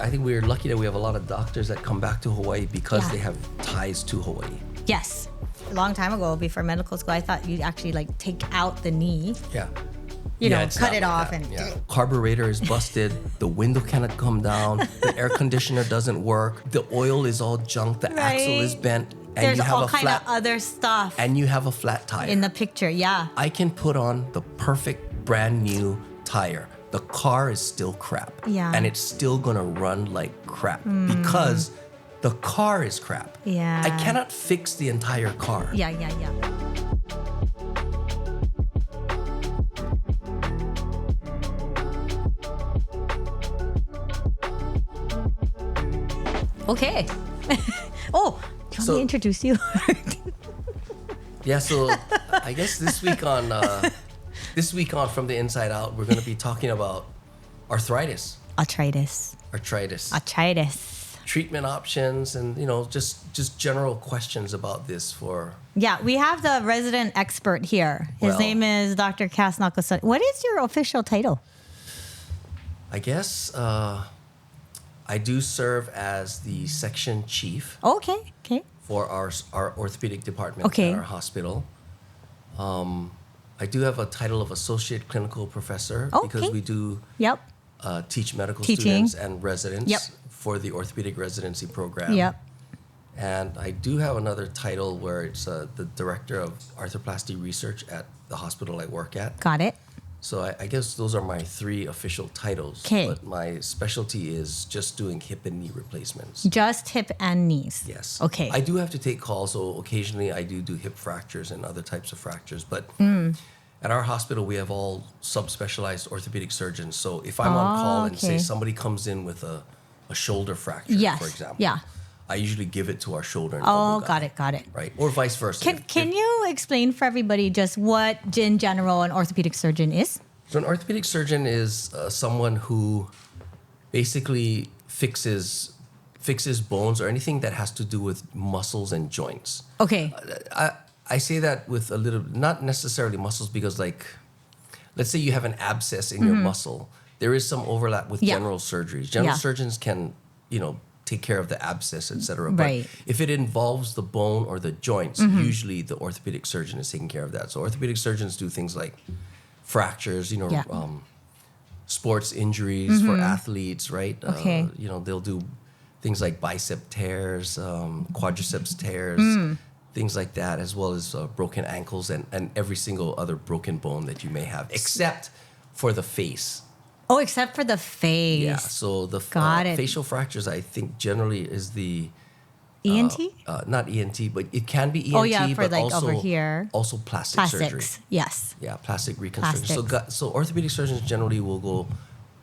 I think we're lucky that we have a lot of doctors that come back to Hawaii because they have ties to Hawaii. Yes. A long time ago, before medical school, I thought you'd actually like take out the knee. Yeah. Cut it off and carburetor is busted, the window cannot come down, the air conditioner doesn't work, the oil is all junk, the axle is bent, and there's you have all a kind flat of other stuff and you have a flat tire. in the picture. Yeah. I can put on the perfect brand new tire. The car is still crap. Yeah. And it's still gonna run like crap because the car is crap. Yeah. I cannot fix the entire car. Yeah. Okay. Oh, do you want me to introduce you? Yeah, so I guess this week on From the Inside Out, we're going to be talking about arthritis. Arthritis. Treatment options and, just general questions about this for... Yeah, we have the resident expert here. His name is Dr. Cass Nakasone. What is your official title? I guess I do serve as the section chief. Okay. For our orthopedic department at our hospital. I do have a title of associate clinical professor because we do teach medical students and residents for the orthopedic residency program. And I do have another title where it's the director of arthroplasty research at the hospital I work at. Got it. So I guess those are my 3 official titles. Okay. But my specialty is just doing hip and knee replacements. Just hip and knees. Yes. Okay. I do have to take calls, so occasionally I do hip fractures and other types of fractures. But at our hospital, we have all sub-specialized orthopedic surgeons. So if I'm on call and say somebody comes in with a shoulder fracture, for example, I usually give it to our shoulder and elbow guy. Got it. Right, or vice versa. Can you explain for everybody just what, in general, an orthopedic surgeon is? So an orthopedic surgeon is someone who basically fixes bones or anything that has to do with muscles and joints. Okay. I say that with a little, not necessarily muscles, because let's say you have an abscess in your muscle. There is some overlap with general surgeries. General surgeons can, take care of the abscess, etc. But if it involves the bone or the joints, usually the orthopedic surgeon is taking care of that. So orthopedic surgeons do things like fractures, sports injuries for athletes, right? Okay. They'll do things like bicep tears, quadriceps tears, things like that, as well as broken ankles and every single other broken bone that you may have, except for the face. Oh, except for the face. Yeah, so the facial fractures, I think, generally is the... ENT? Not ENT, but it can be ENT, oh, yeah, for but like also, over here. Also plastic surgery. Plastics, yes. Yeah, plastic reconstruction. So orthopedic surgeons generally will go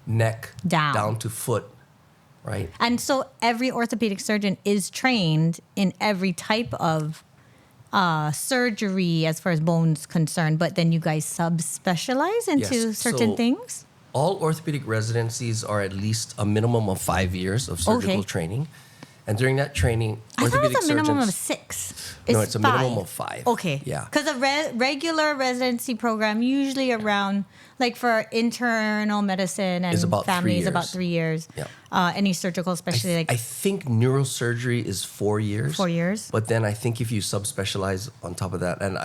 neck down to foot, right? And so every orthopedic surgeon is trained in every type of surgery as far as bones concerned, but then you guys sub-specialize into certain things? All orthopedic residencies are at least a minimum of 5 years of surgical training. And during that training, orthopedic surgeons... I thought it was a minimum of 6. No, it's a minimum of 5. Okay. Yeah. Because a regular residency program, usually around, like for internal medicine and family, is about 3 years. Yeah. Any surgical, especially I think neurosurgery is 4 years. 4 years. But then I think if you subspecialize on top of that, and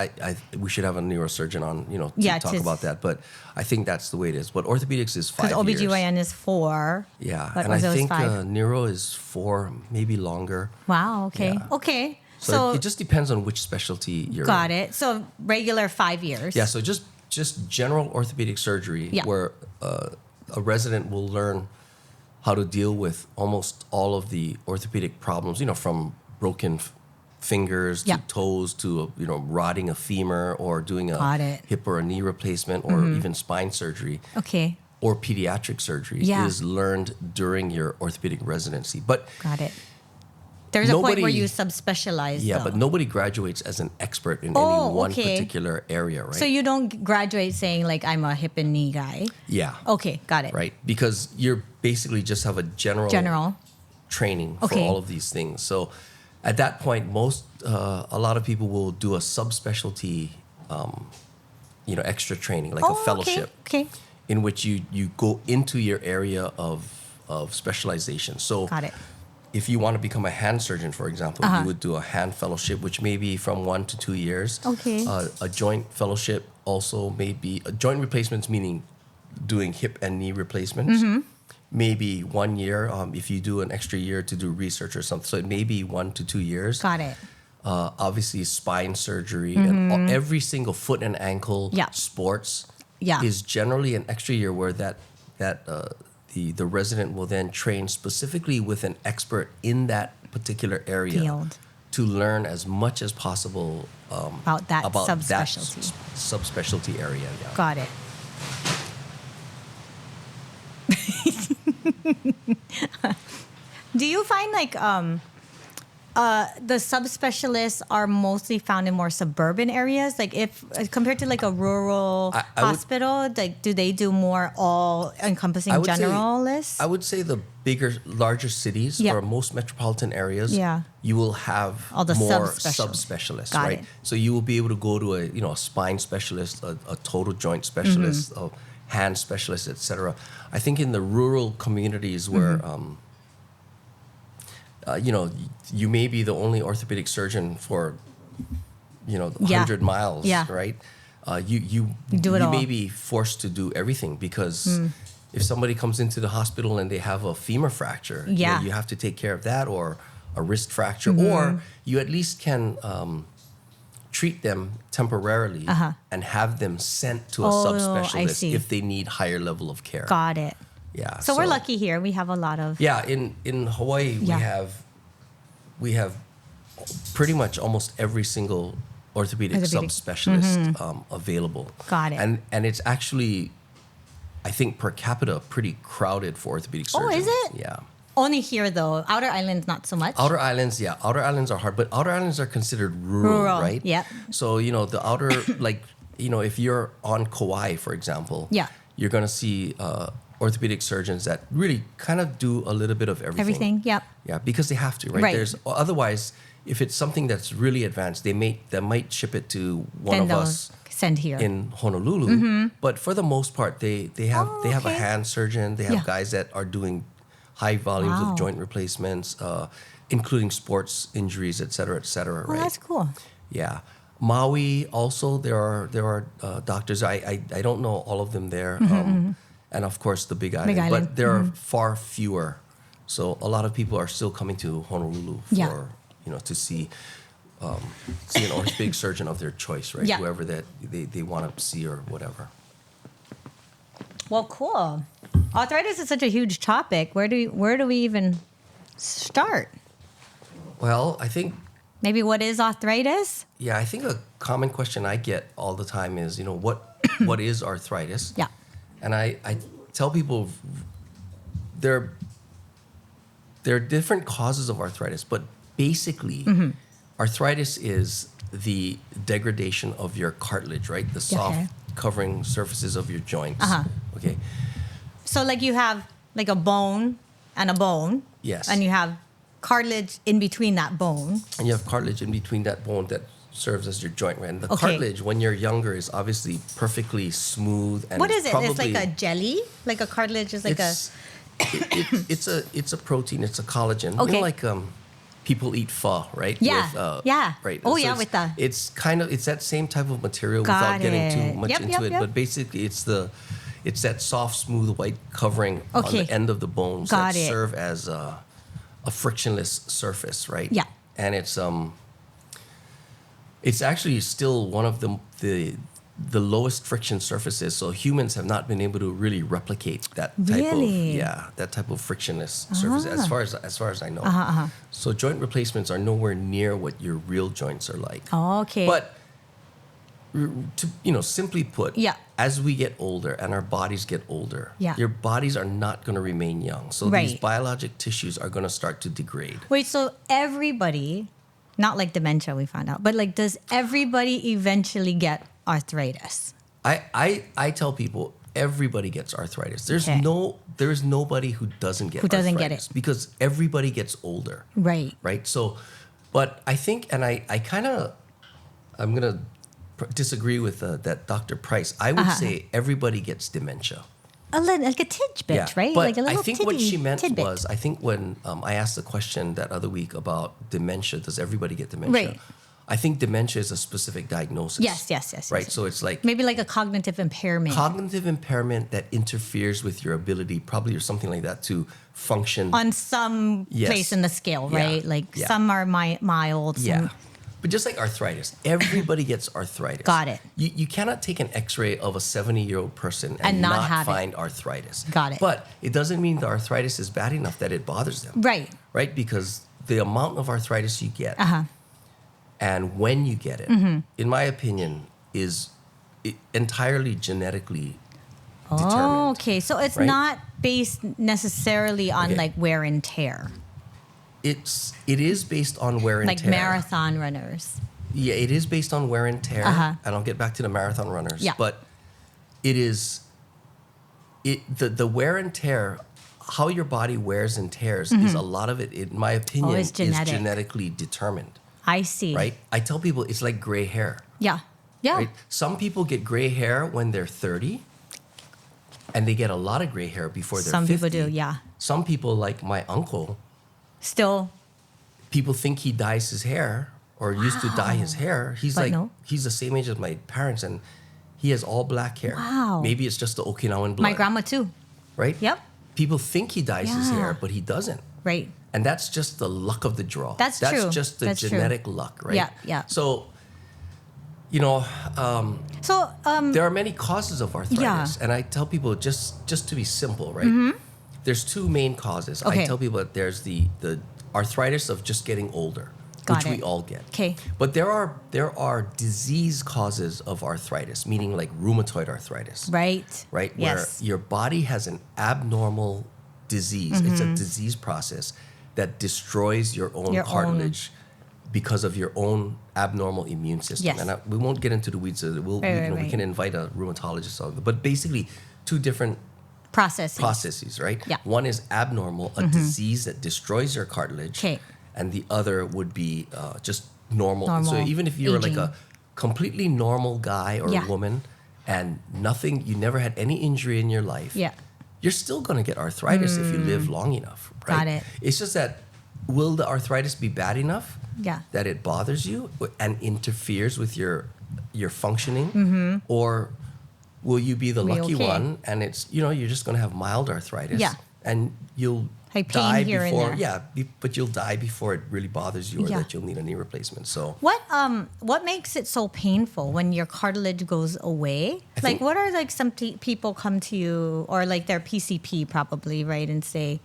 we should have a neurosurgeon on, to talk about that. But I think that's the way it is. But orthopedics is 5 years. Because OBGYN is 4. Yeah. And I think neuro is 4, maybe longer. Wow. Okay. Yeah. Okay. So it just depends on which specialty you're in. Got it. So regular 5 years. Yeah. So just general orthopedic surgery where a resident will learn how to deal with almost all of the orthopedic problems, from broken fingers to toes to, rotting a femur or doing a hip or a knee replacement or even spine surgery. Okay. Or pediatric surgery is learned during your orthopedic residency. But got it. There's a point where you subspecialize. Yeah, though. but nobody graduates as an expert in any one particular area, right? So you don't graduate saying like I'm a hip and knee guy. Yeah. Okay, got it. Right, because you're basically just have a general training for all of these things. So at that point, a lot of people will do a subspecialty, extra training, like a fellowship, okay. in which you go into your area of of specialization. So Got it. if you want to become a hand surgeon, for example, you would do a hand fellowship, which may be from 1 to 2 years. Okay. A joint fellowship also may be joint replacements, meaning doing hip and knee replacements. Maybe 1 year if you do an extra year to do research or something. So it may be 1 to 2 years. Got it. Obviously, spine surgery and every single foot and ankle sports is generally an extra year where the resident will then train specifically with an expert in that particular area Field. to learn as much as possible About that subspecialty. Subspecialty area. Yeah. Got it. Do you find like the subspecialists are mostly found in more suburban areas? Like if compared to like a rural hospital, like do they do more all-encompassing generalists? I would say the larger cities or most metropolitan areas, you will have all the more subspecialists, right? It. So you will be able to go to a spine specialist, a total joint specialist, a hand specialist, etc. I think in the rural communities where you may be the only orthopedic surgeon for 100 miles, right? You may be forced to do everything because if somebody comes into the hospital and they have a femur fracture, you have to take care of that, or a wrist fracture, or you at least can treat them temporarily and have them sent to a subspecialist if they need higher level of care. Got it. Yeah. So we're lucky here. We have a lot of in Hawaii we have pretty much almost every single orthopedic subspecialist available. Got it. And it's actually, I think per capita pretty crowded for orthopedic surgeons. Oh, is it? Yeah. Only here though. Outer Islands not so much. Outer Islands are hard, but Outer Islands are considered rural. Right? Yep. So the outer if you're on Kauai, for example, you're gonna see orthopedic surgeons that really kind of do a little bit of everything. Yep. Yeah, because they have to, right? There's otherwise, if it's something that's really advanced, they might ship it to one of us send here in Honolulu. But for the most part, they have a hand surgeon. They have guys that are doing high volumes of joint replacements, including sports injuries, et cetera, right? Oh, that's cool. Yeah. Maui also, there are doctors. I don't know all of them there. And of course the Big Island. But there are far fewer. So a lot of people are still coming to Honolulu for to see an orthopedic surgeon of their choice, right? Whoever that they want to see or whatever. Well, cool. Arthritis is such a huge topic. Where do we even start? Well, I think maybe what is arthritis? Yeah, I think a common question I get all the time is, what is arthritis? Yeah. And I tell people there are different causes of arthritis, but basically arthritis is the degradation of your cartilage, right? The soft covering surfaces of your joints. Okay. So like you have like a bone and a bone. Yes. And you have cartilage in between that bone. And you have cartilage in between that bone that serves as your joint, right? And the cartilage, when you're younger, is obviously perfectly smooth. And what is it? It's like a jelly? Like a cartilage is like it's a protein. It's a collagen. Okay. Like people eat pho, right? Yeah. Right. Oh, so it's that same type of material without getting too much into it. But basically, it's that soft, smooth, white covering on the end of the bones that serve as a frictionless surface, right? Yeah. And it's actually still one of the lowest friction surfaces. So humans have not been able to really replicate that type of frictionless surface as far as I know. So joint replacements are nowhere near what your real joints are like. Oh, okay. But to simply put, as we get older and our bodies get older, your bodies are not going to remain young. So these biologic tissues are going to start to degrade. Wait, so everybody, not like dementia we found out, but like does everybody eventually get arthritis? I tell people everybody gets arthritis. There is nobody who doesn't get arthritis because everybody gets older. Right. So, but I think, and I'm gonna disagree with that Dr. Price. I would say everybody gets dementia. like a tidbit, right? But Like a little I think what she meant tidbit. was, I think when I asked the question that other week about dementia, does everybody get dementia? Right. I think dementia is a specific diagnosis. Yes. Right. So it's like Maybe like a cognitive impairment. cognitive impairment that interferes with your ability, probably or something like that, to function On some Yes. place in the scale, Yeah. right? Like Yeah. some are mild. Yeah. Some, But just like arthritis, everybody gets arthritis. Got it. You cannot take an x-ray of a 70-year-old person and not not have it. find arthritis. Got it. But it doesn't mean the arthritis is bad enough that it bothers them. Right. Right? Because the amount of arthritis you get and when you get it, in my opinion, is entirely genetically determined. Oh, okay. So it's right? not based necessarily on Okay. like wear and tear, It is based on wear and like tear. marathon runners. Yeah, it is based on wear and tear, and I'll get back to the marathon runners. Yeah. But it is the wear and tear, how your body wears and tears is a lot of it, in my opinion, it's genetic. is genetically determined. I see. Right? I tell people it's like gray hair. Yeah. Yeah. Right? Some people get gray hair when they're 30, and they get a lot of gray hair before they're Some 50. people do, yeah. Some people, like my uncle, Still. people think he dyes his hair or used to dye his hair. He's But like, no. he's the same age as my parents, and he has all black hair. Wow. Maybe it's just the Okinawan blood. My grandma too. Right? Yep. People think he dyes his Yeah. hair, but he doesn't. Right. And that's just the luck of the draw. That's true. Just the That's true. genetic luck, right? Yeah, yeah. So, you know, So there are many causes of arthritis, Yeah. and I tell people just to be simple, right? There's two main causes. Okay. I tell people that there's the arthritis of just getting older, Got which we it. all get. Okay. But there are disease causes of arthritis, meaning like rheumatoid arthritis, right. right? Yes. Where your body has an abnormal disease. It's a disease process that destroys your own Your own- cartilage because of your own abnormal immune system. Yes. And we won't get into the weeds of it. We Right. can invite a rheumatologist on it. But basically, two different processes, right? Yeah. One is abnormal, a disease that destroys your cartilage. 'Kay. And the other would be just normal. So Normal even if you're like aging. a completely normal guy or Yeah. woman and you never had any injury in your life, Yeah. you're still going to get arthritis if you live long enough, right? Got it. It's just that, will the arthritis be bad enough Yeah. that it bothers you and interferes with your functioning? Or will you be the Be lucky okay. one and it's, you're just going to have mild arthritis Yeah. and you'll Like pain die here and before, there. but you'll die before it really bothers you or Yeah. that you'll need a knee replacement. So What makes it so painful when your cartilage goes away? I Like think- what are like some people come to you or like their PCP probably, right, and say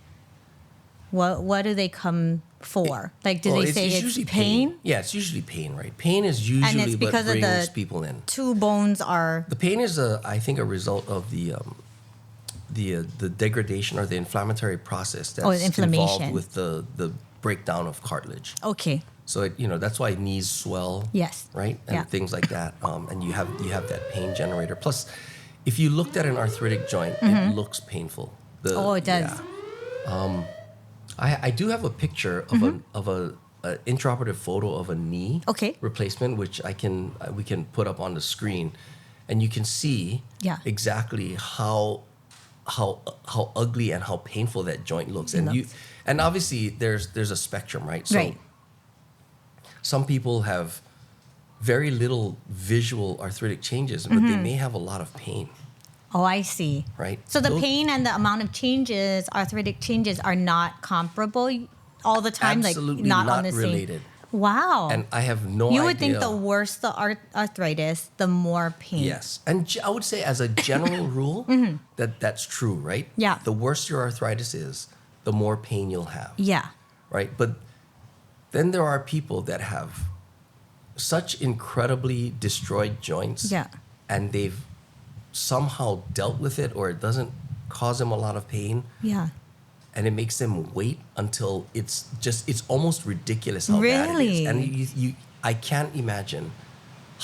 what do they come for? Like do well, they say it's usually pain? Yeah, it's usually pain, right? Pain is And usually it's what because of brings the people in. two bones are The pain is, I think, a result of the degradation or the inflammatory process that's inflammation. involved with the breakdown of cartilage. okay. So that's why knees swell. Yes. Right, and Yeah. things like that. And you have that pain generator. Plus, if you looked at an arthritic joint, it looks painful. It does. Yeah. I do have a picture of a intraoperative photo of a knee Okay. replacement, which we can put up on the screen, and you can see Yeah. exactly how ugly and how painful that joint looks. It And looks. and obviously there's a spectrum, right? So Right. some people have very little visual arthritic changes, but they may have a lot of pain, Oh, I see. right? So the Those- pain and the amount of changes, arthritic changes, are not comparable all the time. Absolutely like not, not on the related. same. Wow. And I have no idea. you would think the worse the arthritis, the more pain. Yes, and I would say as a general rule that's true, right? Yeah. The worse your arthritis is, the more pain you'll have, Yeah. right? But then there are people that have such incredibly destroyed joints, Yeah. and they've somehow dealt with it, or it doesn't cause them a lot of pain, Yeah. and it makes them wait until it's almost ridiculous how bad it Really? is. And I can't imagine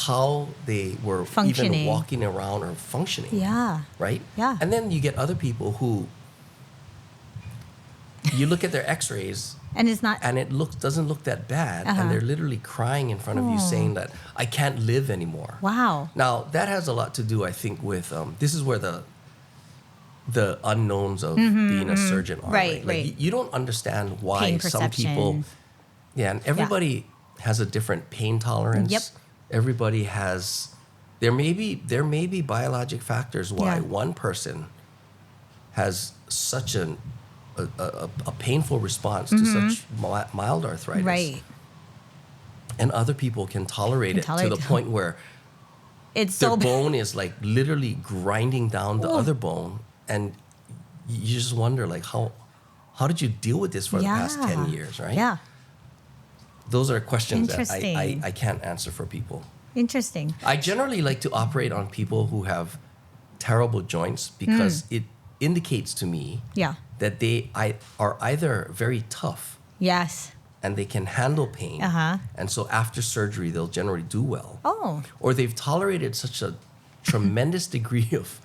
how they were Functioning. even walking around or functioning. Yeah. Right? Yeah. And then you get other people who you look at their x-rays And it's not. and it doesn't look that bad, and they're literally crying in front of you saying that I can't live anymore. Wow. Now, that has a lot to do, I think, with this is where the unknowns of being a surgeon are. Right, Like, right. you don't understand why Pain some people. perception. Yeah, and everybody has a different pain tolerance. Yep. Everybody has. There may be biologic factors why one person has such a painful response to such mild arthritis. Right. And other people can tolerate it to the point where It's their so bone is like literally grinding down the other bone, and you just wonder like how did you deal with this for the past 10 years, right? Yeah. Those are questions that Interesting. I can't answer for people. Interesting. I generally like to operate on people who have terrible joints because it indicates to me Yeah. that they are either very tough Yes. and they can handle pain. And so after surgery, they'll generally do well. Oh. Or they've tolerated such a tremendous degree of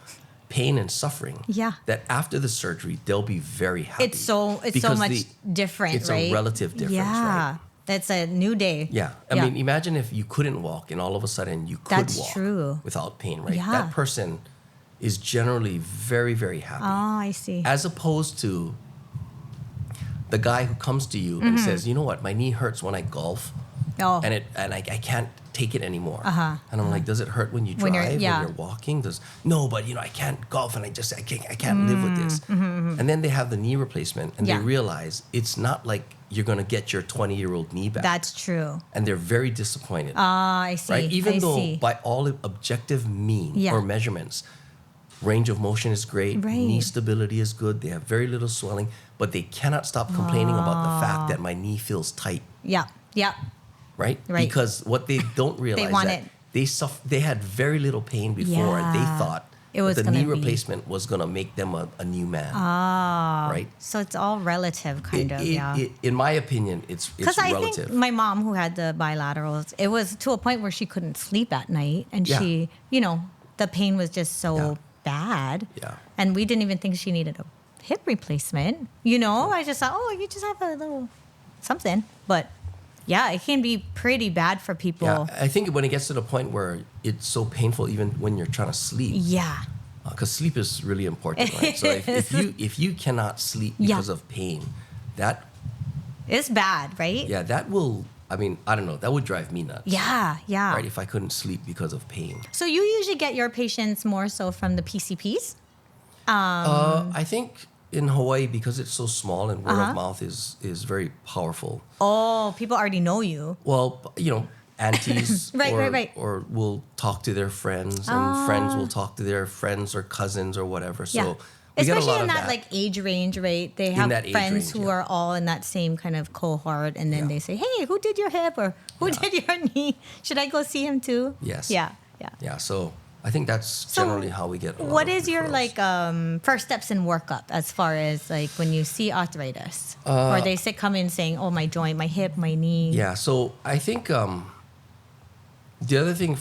pain and suffering Yeah. that after the surgery, they'll be very happy. It's so Because much different, it's right? a relative difference, yeah. right? That's a new day. Yeah. I mean, imagine if you couldn't walk and all of a sudden you could That's walk true. without pain, right? Yeah. That person is generally very, very happy. Oh, I see. As opposed to the guy who comes to you and says, you know what, my knee hurts when I golf Oh. and I can't take it anymore. And I'm like, does it hurt when you drive, when you're walking? No, but I can't golf and I can't live with this. And then they have the knee replacement and they realize it's not like you're going to get your 20-year-old knee back. That's true. And they're very disappointed. I see. Right? Even I though see. by all objective means or measurements, range of motion is great, Right. knee stability is good, they have very little swelling, but they cannot stop complaining about the fact that my knee feels tight. Yeah. Yeah. Right? Right. Because what they don't realize want that it. they had very little pain before and they Yeah. thought It was that the gonna knee be- replacement was going to make them a new man. Right? So it's all relative, kind of. Yeah. In my opinion, it's Because I relative. think my mom, who had the bilaterals, it was to a point where she couldn't sleep at night, and Yeah. she, the pain was just so bad. Yeah. And we didn't even think she needed a hip replacement. I just thought, oh, you just have a little something. But yeah, it can be pretty bad for people. Yeah, I think when it gets to the point where it's so painful, even when you're trying to sleep, Yeah. because sleep is really important, right? So if you cannot sleep because of pain, that It's bad, right? that will. I mean, I don't know. That would drive me nuts. Yeah. Yeah. Right. If I couldn't sleep because of pain. So you usually get your patients more so from the PCPs? I think in Hawaii, because it's so small and word of mouth is very powerful. Oh, people already know you. Well, aunties Right. or will talk to their friends and friends will talk to their friends or cousins or whatever. So Yeah. we get a Especially lot in of that like age range, right? They have that age friends range, who are all in that same kind of cohort, and then Yeah. they say, "Hey, who did your hip or who did your knee? Should I go see him too?" Yes. Yeah. Yeah. So I think that's generally how we get. What is your first steps in workup as far as like when you see arthritis, or they come in saying, "Oh, my joint, my hip, my knee." Yeah. So I think the other thing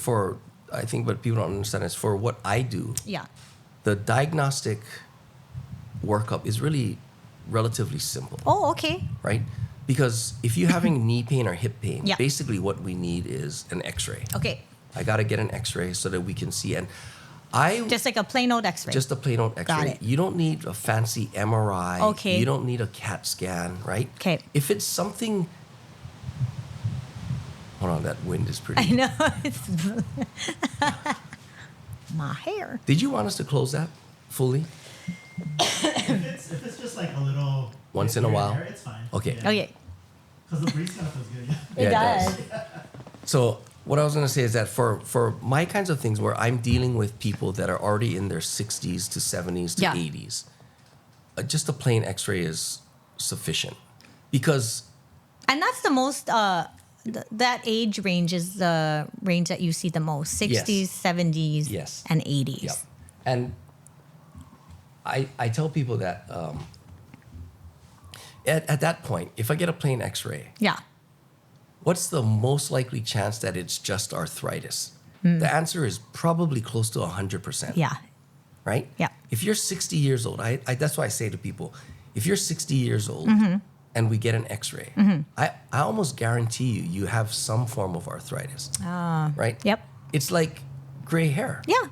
I think what people don't understand is for what I do, Yeah. the diagnostic workup is really relatively simple, Oh, okay. right? Because if you're having knee pain or hip pain, Yeah. basically what we need is an X-ray. Okay. I got to get an X-ray so that we can see. And Just like a plain old X-ray. just a plain old X-ray. it. You don't need a fancy MRI. Okay. You don't need a CAT scan, right? Okay. If it's something. Hold on, that wind is pretty. I know. It's my hair. Did you want us to close that fully? If it's just like a little Once in a here and while? there, it's fine. Okay. Yeah. Okay. Because the breeze kind of feels good. It Yeah, does. So what I was going to say is that for my kinds of things where I'm dealing with people that are already in their 60s to 70s to Yeah. 80s, just a plain X-ray is sufficient because And that's the most, that age range is the range that you see the most 60s, 70s, Yes. and 80s. Yep. And I tell people that at that point, if I get a plain X-ray, Yeah. what's the most likely chance that it's just arthritis? The answer is probably close to 100%. Yeah. Right? Yeah. If you're 60 years old, that's why I say to people, if you're 60 years old Mm-hmm. and we get an X-ray, I almost guarantee you have some form of arthritis. Right? Yep. It's like gray hair. Yeah.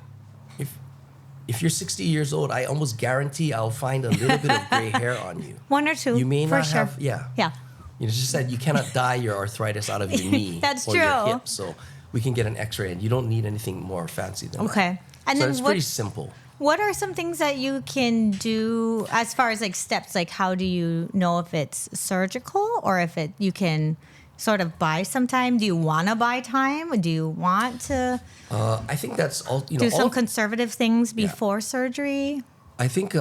if you're 60 years old, I almost guarantee I'll find a little bit of gray hair on you. One or two. You may for not sure. have, yeah. Yeah. You just said you cannot dye your arthritis out of your knee That's or your true. hip. So we can get an X-ray, and you don't need anything more fancy than that. Okay. And so then it's pretty simple. What are some things that you can do as far as like steps? Like, how do you know if it's surgical or if you can sort of buy some time? Do you want to buy time? Do you want to I think that's all. do some conservative things before surgery? I think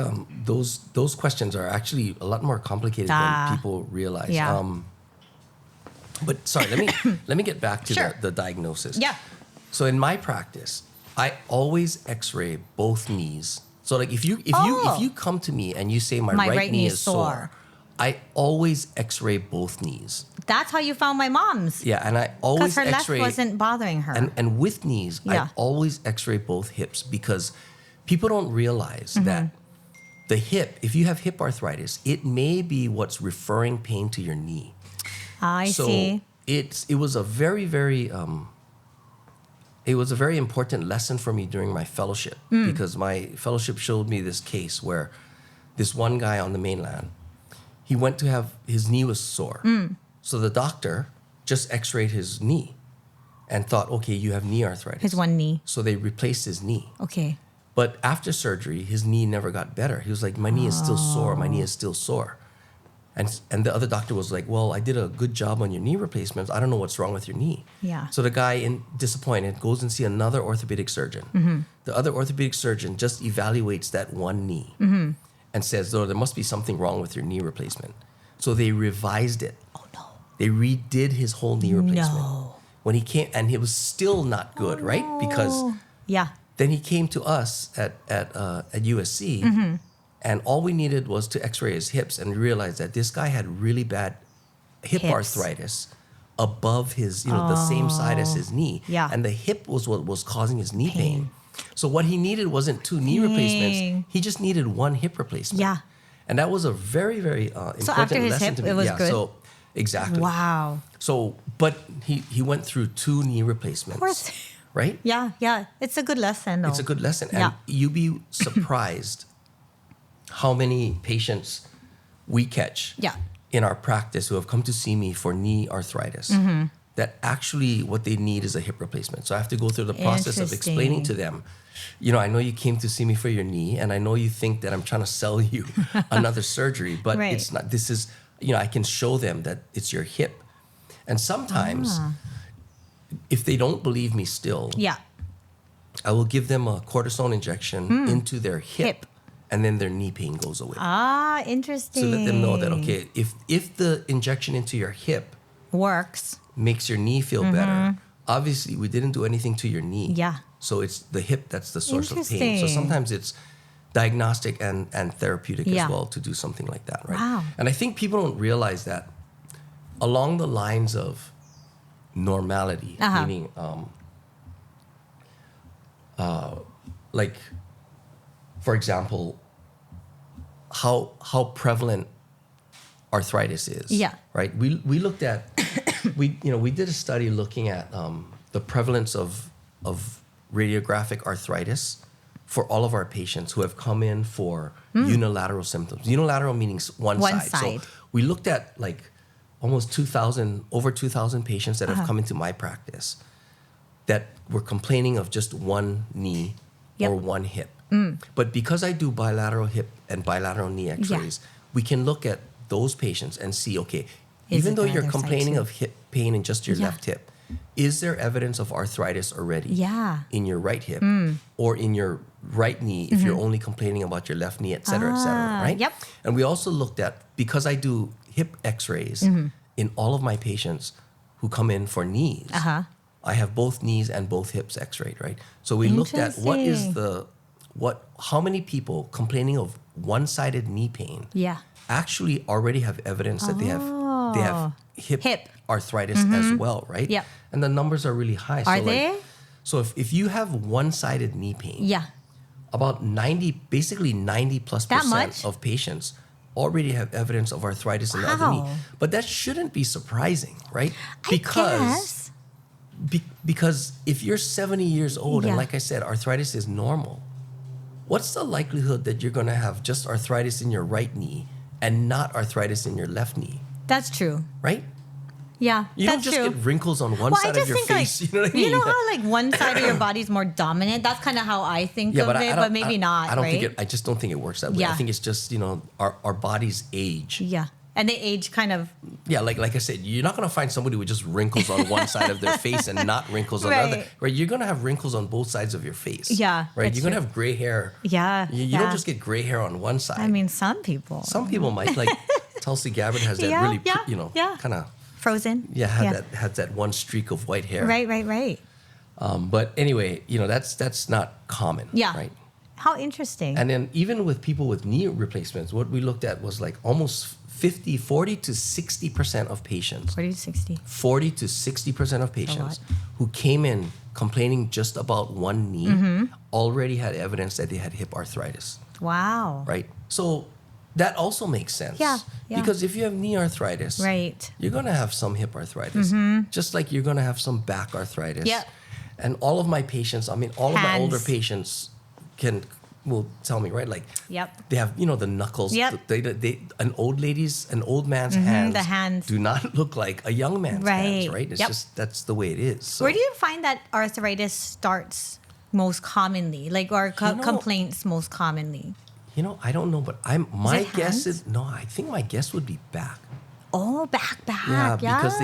those questions are actually a lot more complicated than people realize. Yeah. But sorry, let me get back to the diagnosis. Yeah. So in my practice, I always X-ray both knees. So like if you come to me and you say my right knee is sore, I always X-ray both knees. That's how you found my mom's. Yeah, and I always because her X-ray left wasn't bothering her. and with knees, I always X-ray both hips because people don't realize that the hip, if you have hip arthritis, it may be what's referring pain to your knee. I see. It was a very, very important lesson for me during my fellowship because my fellowship showed me this case where this one guy on the mainland, he went to have his knee was sore. So the doctor just X-rayed his knee and thought, okay, you have knee arthritis. His one knee. So they replaced his knee. Okay. But after surgery, his knee never got better. He was like, my knee is still sore. My knee is still sore. And the other doctor was like, well, I did a good job on your knee replacements. I don't know what's wrong with your knee. Yeah. So the guy, disappointed, goes and see another orthopedic surgeon. The other orthopedic surgeon just evaluates that one knee and says, oh, there must be something wrong with your knee replacement. So they revised it. Oh, no. They redid his whole knee replacement. No. When he came, and it was still not good, right? Because then he came to us at USC, and all we needed was to X-ray his hips, and we realized that this guy had really bad hip arthritis above his, the same side as his knee, and the hip was what was causing his knee pain. So what he needed wasn't two knee replacements; he just needed one hip replacement. Yeah, and that was a very, very important so after his lesson hip, to me. it was good. So exactly. Wow. So, but he went through two knee replacements. Of course. Right? Yeah. It's a good lesson, though. It's a good lesson. And you'd be surprised how many patients we catch in our practice who have come to see me for knee arthritis that actually what they need is a hip replacement. So I have to go through the process of explaining to them, I know you came to see me for your knee, and I know you think that I'm trying to sell you another surgery, but it's not. This is, I can show them that it's your hip. And sometimes, if they don't believe me still, I will give them a cortisone injection into their hip, and then their knee pain goes away. Interesting. So let them know that, okay, if the injection into your hip works, makes your knee feel better, obviously we didn't do anything to your knee. Yeah. So it's the hip that's the source of pain. So sometimes it's diagnostic and therapeutic as well to do something like that, right? Wow. And I think people don't realize that along the lines of normality, meaning like, for example, how prevalent arthritis is. Yeah. Right. We looked at we did a study looking at the prevalence of radiographic arthritis for all of our patients who have come in for unilateral symptoms. Unilateral meaning one side. So we looked at like almost 2,000 patients that have come into my practice that were complaining of just one knee or one hip. But because I do bilateral hip and bilateral knee x-rays, we can look at those patients and see, okay, even though you're complaining of hip pain in just your left hip, is there evidence of arthritis already in your right hip or in your right knee if you're only complaining about your left knee, et cetera, right? Yep. And we also looked at, because I do hip x-rays in all of my patients who come in for knees, I have both knees and both hips x-rayed, right? So we looked at how many people complaining of one-sided knee pain actually already have evidence that they have hip arthritis as well, right? Yep. And the numbers are really high. Are they? So if you have one-sided knee pain, about 90+% of patients already have evidence of arthritis in the other knee. But that shouldn't be surprising, right? Because if you're 70 years old, and like I said, arthritis is normal, what's the likelihood that you're going to have just arthritis in your right knee and not arthritis in your left knee? That's true. Right? Yeah, You don't that's just true. get wrinkles on one side of your face. Like, you know what I mean? You know how like one side of your body is more dominant? That's kind of how I think of it, but maybe not, I don't right? think I just don't think it works that way. Yeah. I think it's just, our bodies age. Yeah. And they age kind of... Yeah, like I said, you're not going to find somebody with just wrinkles on one side of their face and not wrinkles on the other. Right? You're going to have wrinkles on both sides of your face. Yeah. Right? You're going to have gray hair. Yeah. You don't just get gray hair on one side. I mean, some people. Some people might. Like Tulsi Gabbard has that really, kind of... Frozen. Yeah, had that one streak of white hair. Right. But anyway, that's not common. Yeah. Right? How interesting. And then even with people with knee replacements, what we looked at was like almost 40 to 60% of patients. 40 to 60. 40 to 60% of patients who came in complaining just about one knee already had evidence that they had hip arthritis. Wow. Right? So that also makes sense. Yeah. Because if you have knee arthritis, right, you're going to have some hip arthritis, just like you're going to have some back arthritis. Yep. And all of my patients, all of my older patients will tell me, right? Like, they have, the knuckles. Yep. An old man's hands, the hands do not look like a young man's hands, right? It's Yep. just, that's the way it is. So, where do you find that arthritis starts most commonly, like, or complaints most commonly? I don't know, but my guess is, I think my guess would be back. Oh, back. Yeah, because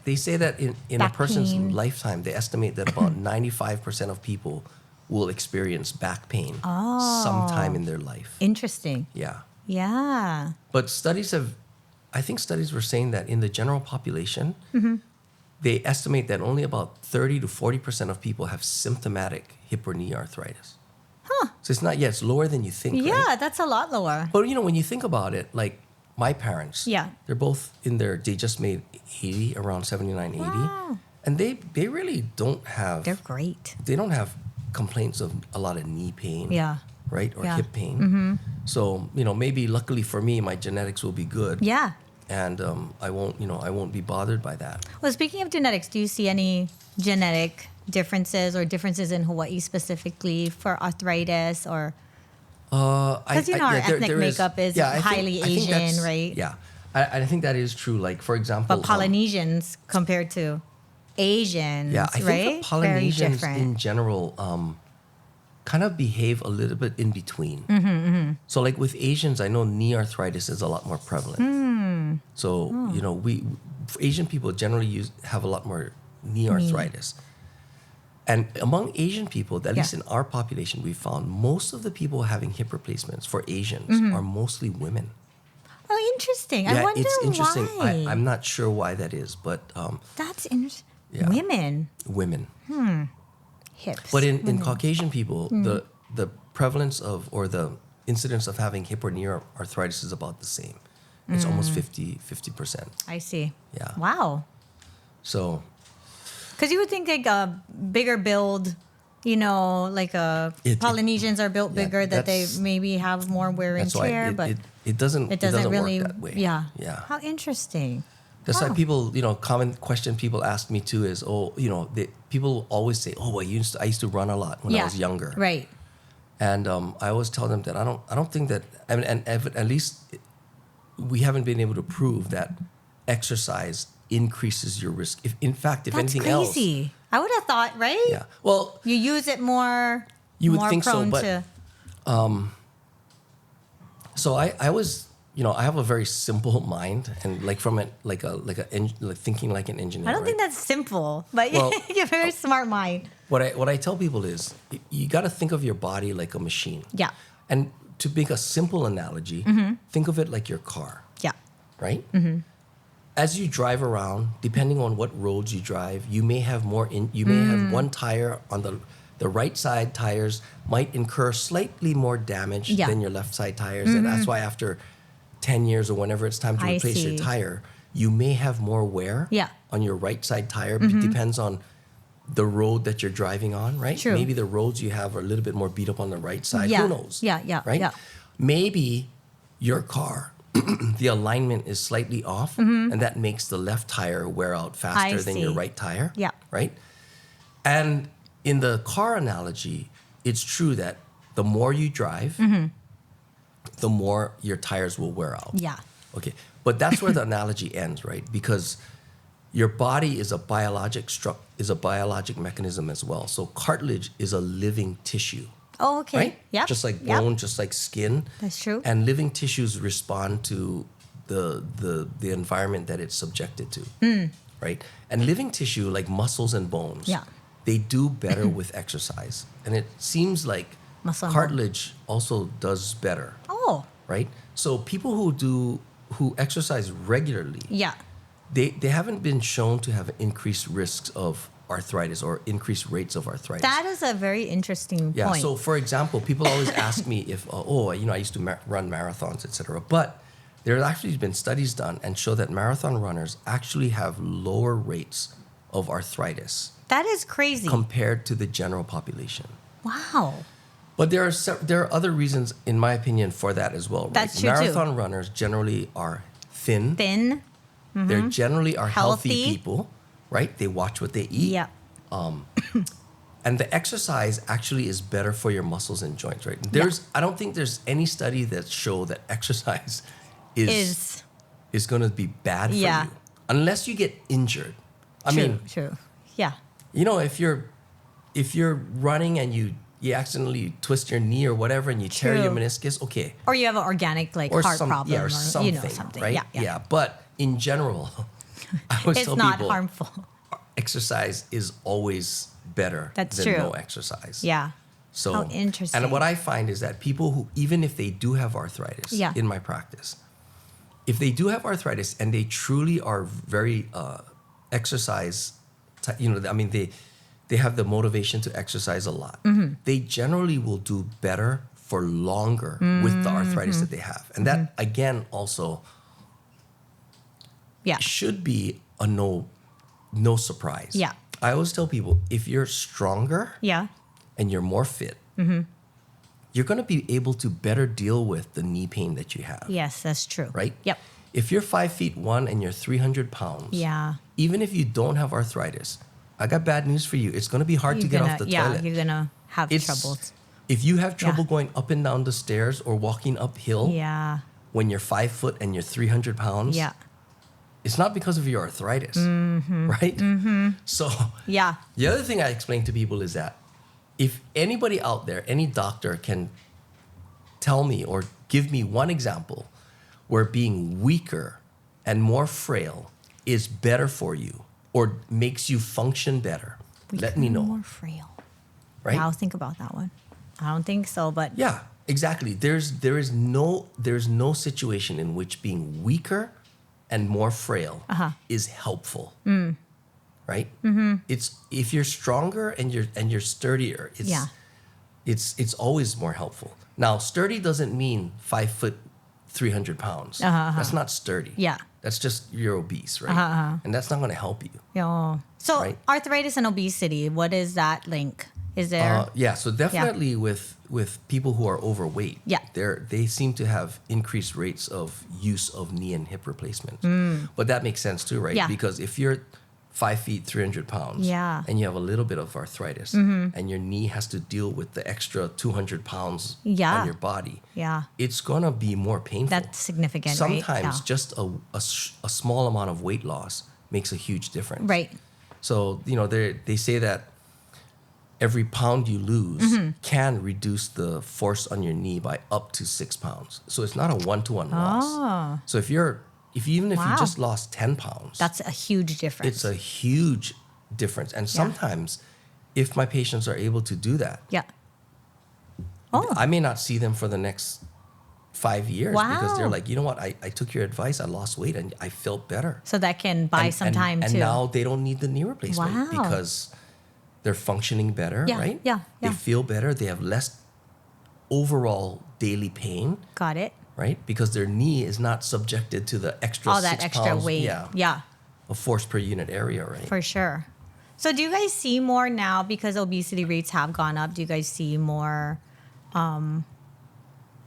they say that in a person's pain. lifetime, they estimate that about 95% of people will experience back pain sometime in their life. Interesting. Yeah. Yeah. But studies were saying that in the general population, they estimate that only about 30 to 40% of people have symptomatic hip or knee arthritis. Huh. So it's lower than you think, Yeah, right? that's a lot lower. But, when you think about it, like my parents, they're both they just made 80, around 79, 80. Wow. And they really don't have... They're great. They don't have complaints of a lot of knee pain. Yeah. Right? Or hip pain. So, maybe luckily for me, my genetics will be good. Yeah. And I won't be bothered by that. Well, speaking of genetics, do you see any genetic differences or differences in Hawaii specifically for arthritis or... Because our ethnic makeup is highly Asian, right? Yeah. I think that is true. Like, for example... But Polynesians compared to Asians, I think right? the Polynesians in general kind of behave a little bit in between. So like with Asians, I know knee arthritis is a lot more prevalent. So, Asian people generally have a lot more knee arthritis. And among Asian people, at least in our population, we found most of the people having hip replacements for Asians are mostly women. Oh, interesting. Yeah, I wonder it's interesting. why. I'm not sure why that is, but... That's interesting. Yeah. Women. Hips. But in Caucasian people, the prevalence of, or the incidence of having hip or knee arthritis is about the same. It's almost 50%. I see. Yeah. Wow. So... Because you would think like a bigger build, like Polynesians are built bigger, that they maybe have more wear and tear, but it doesn't really work that way. Yeah. Yeah. How interesting. That's why people, common question people ask me too is, people always say, I used to run a lot when I was younger. Right. And I always tell them that I don't think that, and at least we haven't been able to prove that exercise increases your risk. If anything else, that's crazy. I would have thought, right? Yeah. Well, you use it more. You would more think so, prone but to... So I was, I have a very simple mind, and like from it, like thinking like an engineer. I don't think that's simple, but you have a very smart mind. What I tell people is, you got to think of your body like a machine. Yeah. And to make a simple analogy, think of it like your car. Yeah. Right. As you drive around, depending on what roads you drive, you may have have one tire on the right side tires might incur slightly more damage than your left side tires. And that's why after 10 years or whenever it's time to replace your tire, you may have more wear on your right side tire. It depends on the road that you're driving on, right? True. Maybe the roads you have are a little bit more beat up on the right side. Yeah. Who knows? Yeah. Right? Yeah. Maybe your car, the alignment is slightly off, and that makes the left tire wear out faster than your right tire. Yeah. Right? And in the car analogy, it's true that the more you drive, the more your tires will wear out. Yeah. Okay. But that's where the analogy ends, right? Because your body is a biologic mechanism as well. So cartilage is a living tissue. Oh, okay. Right? Yeah. Just like bone, just like skin. That's true. And living tissues respond to the environment that it's subjected to. Right? And living tissue, like muscles and bones, they do better with exercise. And it seems like Muscle and cartilage also does better. Oh. Right? So people who exercise regularly, they haven't been shown to have increased risks of arthritis or increased rates of arthritis. That is a very interesting Yeah. point. So, for example, people always ask me if, I used to run marathons, etc. But there have actually been studies done and show that marathon runners actually have lower rates of arthritis that is crazy. compared to the general population. Wow. But there are other reasons, in my opinion, for that as well. Right? That's true, too. Marathon runners generally are thin. Thin. They generally are healthy Healthy. people, right? They watch what they eat. Yeah. And the exercise actually is better for your muscles and joints, right? I don't think there's any study that show that exercise is going to be bad for you unless you get injured. I mean, true. Yeah. you know, if you're running and you accidentally twist your knee or whatever and you tear your True. meniscus, okay. Or you have an organic Or heart problem or something, something. right? Yeah. But in general, I always It's tell not people harmful. exercise is always better That's than true. no exercise. Yeah. So, How interesting. And what I find is that people who, even if they do have arthritis in my practice, if they do have arthritis and they truly are very exercise, they have the motivation to exercise a lot, they generally will do better for longer with the arthritis that they have. And that, again, also should be a no surprise. Yeah. I always tell people, if you're stronger and you're more fit, you're going to be able to better deal with the knee pain that you have. Yes, that's true. Right? Yep. If you're 5'1" and you're 300 pounds, even if you don't have arthritis, I got bad news for you. It's going to be hard to get off the toilet. You're going to have troubles. If you have trouble going up and down the stairs or walking uphill when you're 5 foot and you're 300 pounds, it's not because of your arthritis, right? So the other thing I explain to people is that if anybody out there, any doctor can tell me or give me one example where being weaker and more frail is better for you or makes you function better, let me know. More frail. Right? I'll think about that one. I don't think so, but yeah, exactly. There is no situation in which being weaker and more frail is helpful. Right? It's if you're stronger and you're sturdier, it's always more helpful. Now, sturdy doesn't mean 5 foot 300 pounds. That's not sturdy. Yeah. That's just you're obese, right? And that's not going to help you. Yeah. So Right. arthritis and obesity, what is that link? Is there? So definitely with people who are overweight, they seem to have increased rates of use of knee and hip replacements. But that makes sense too, right? Yeah. Because if you're 5 feet, 300 pounds, and you have a little bit of arthritis, and your knee has to deal with the extra 200 pounds on your body, it's gonna be more painful. That's significant, Sometimes right? just a small amount of weight loss makes a huge difference. Right. So, they say that every pound you lose can reduce the force on your knee by up to 6 pounds. So it's not a one-to-one loss. So if you just lost 10 pounds, That's a huge difference. it's a huge difference. And sometimes if my patients are able to do that, I may not see them for the next 5 years because they're like, you know what, I took your advice, I lost weight and I felt better. So that can buy some time too. And now they don't need the knee replacement Wow. because they're functioning better, right? Yeah. They feel better. They have less overall daily pain, Got it. right? Because their knee is not subjected to the extra All that 6 extra pounds, weight. Yeah, of force per unit area, right? for sure. So do you guys see more now because obesity rates have gone up? Do you guys see more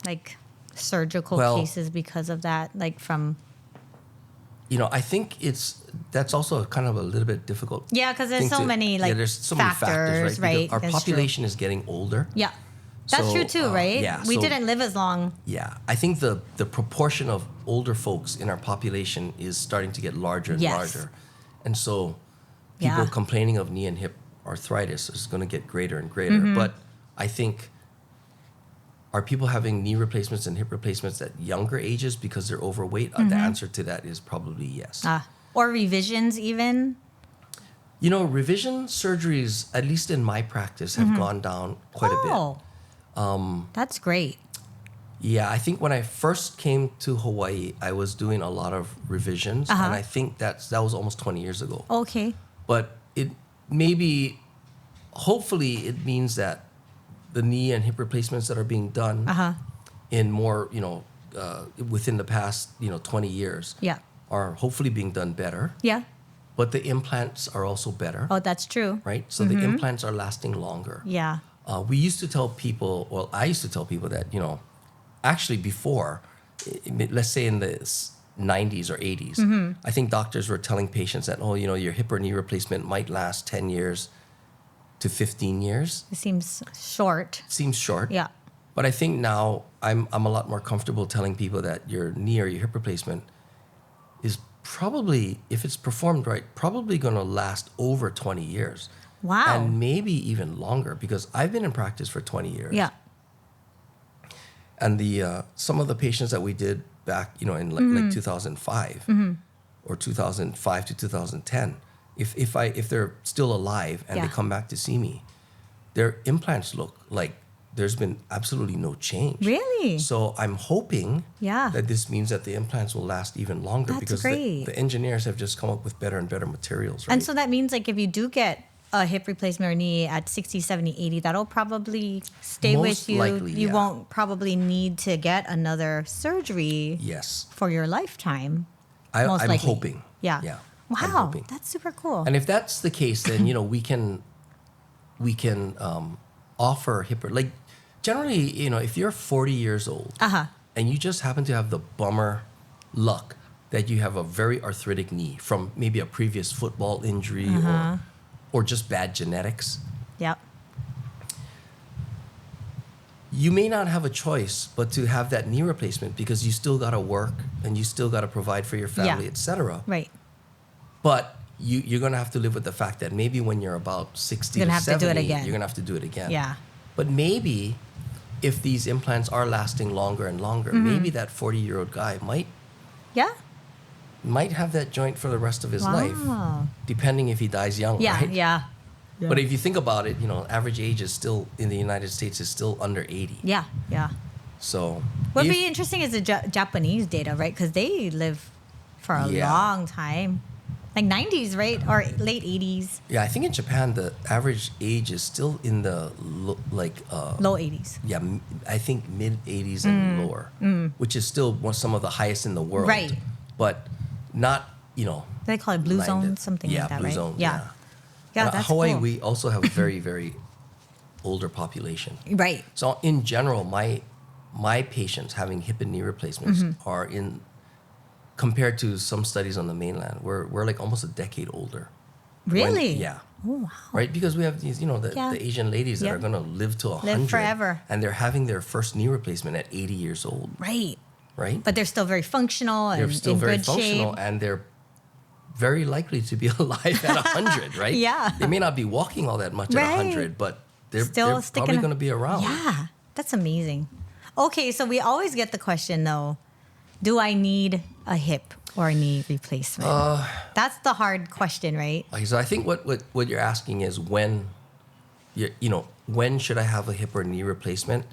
like surgical cases because of that? Like from... I think that's also kind of a little bit difficult. Yeah, because there's so many there's so many factors, right? right? Because our That's true. population is getting older. Yeah. That's true too, right? Yeah, We so- didn't live as long. Yeah, I think the proportion of older folks in our population is starting to get larger and Yes. larger. And so people Yeah. complaining of knee and hip arthritis is going to get greater and greater. Mm-hmm. But I think, are people having knee replacements and hip replacements at younger ages because they're overweight? The answer to that is probably yes. Or revisions even. You know, revision surgeries, at least in my practice, have gone down quite a bit. Oh, that's great. Yeah, I think when I first came to Hawaii, I was doing a lot of revisions, and I think that was almost 20 years ago. Okay. But it maybe, hopefully, it means that the knee and hip replacements that are being done in more, within the past, 20 years, Yeah. are hopefully being done better. Yeah. But the implants are also better, Oh, that's true. right? So the implants are lasting longer. Yeah. We used to tell people, well, I used to tell people that, actually before, let's say in the 90s or 80s, I think doctors were telling patients that, your hip or knee replacement might last 10 years to 15 years. It seems short. Seems short. Yeah. But I think now I'm a lot more comfortable telling people that your knee or your hip replacement is probably, if it's performed right, probably going to last over 20 years. Wow. And maybe even longer, because I've been in practice for 20 years. Yeah. And the some of the patients that we did back, in like 2005 or 2005 to 2010, if they're still alive and they Yeah. come back to see me, their implants look like there's been absolutely no change. Really? So I'm hoping Yeah. that this means that the implants will last even longer, That's because great. the engineers have just come up with better and better materials, right? And so that means like if you do get a hip replacement or knee at 60, 70, 80, that'll probably stay Most with you. likely, You yeah. won't probably need to get another surgery Yes. for your lifetime. I'm Most likely. hoping. Yeah. Yeah. Wow. I'm hoping. That's super cool. And if that's the case, then we can offer hip, like generally, if you're 40 years old and you just happen to have the bummer luck that you have a very arthritic knee from maybe a previous football injury or just bad genetics, Yep. you may not have a choice but to have that knee replacement, because you still got to work and you still got to provide for your family, Yeah. etc. Right. But you're going to have to live with the fact that maybe when you're about 60 You're to gonna have to 70, do it again. you're going to have to do it again. Yeah. But maybe if these implants are lasting longer and longer, Mm-hmm. maybe that 40-year-old guy Yeah. might have that joint for the rest of his life, Wow. depending if he dies young, Yeah. right? Yeah. But if you think about it, average age is still, in the United States, is still under 80. Yeah. Yeah. So What'd if- be interesting is the Japanese data, right? Because they live for a Yeah. long time. Like 90s, right? Or late 80s, yeah, I think in Japan, the average age is still in the, low 80s. yeah, I think mid 80s and lower, which is still some of the highest in the world. Right. But not, They call it blue zone, blinded. something Yeah, like that, blue right? zone, Yeah. yeah. Yeah, And that's Hawaii, cool. we also have a very, very older population. Right. So in general, my patients having hip and knee replacements Mm-hmm. are compared to some studies on the mainland, we're like almost a decade older. Really? Yeah. Oh, wow. Right, because we have these, Yeah. the Asian ladies that Yeah. are going to live to 100. forever. And they're having their first knee replacement at 80 years old, Right. right? But they're still very functional and They're still in very good functional, shape. and they're very likely to be alive at 100, right? Yeah. They may not be walking all that much at Right. 100, but they're Still sticking probably a- going to be around. Yeah. That's amazing. Okay, so we always get the question though, do I need a hip or a knee replacement? That's the hard question, right? Okay, so I think what you're asking is when should I have a hip or knee replacement?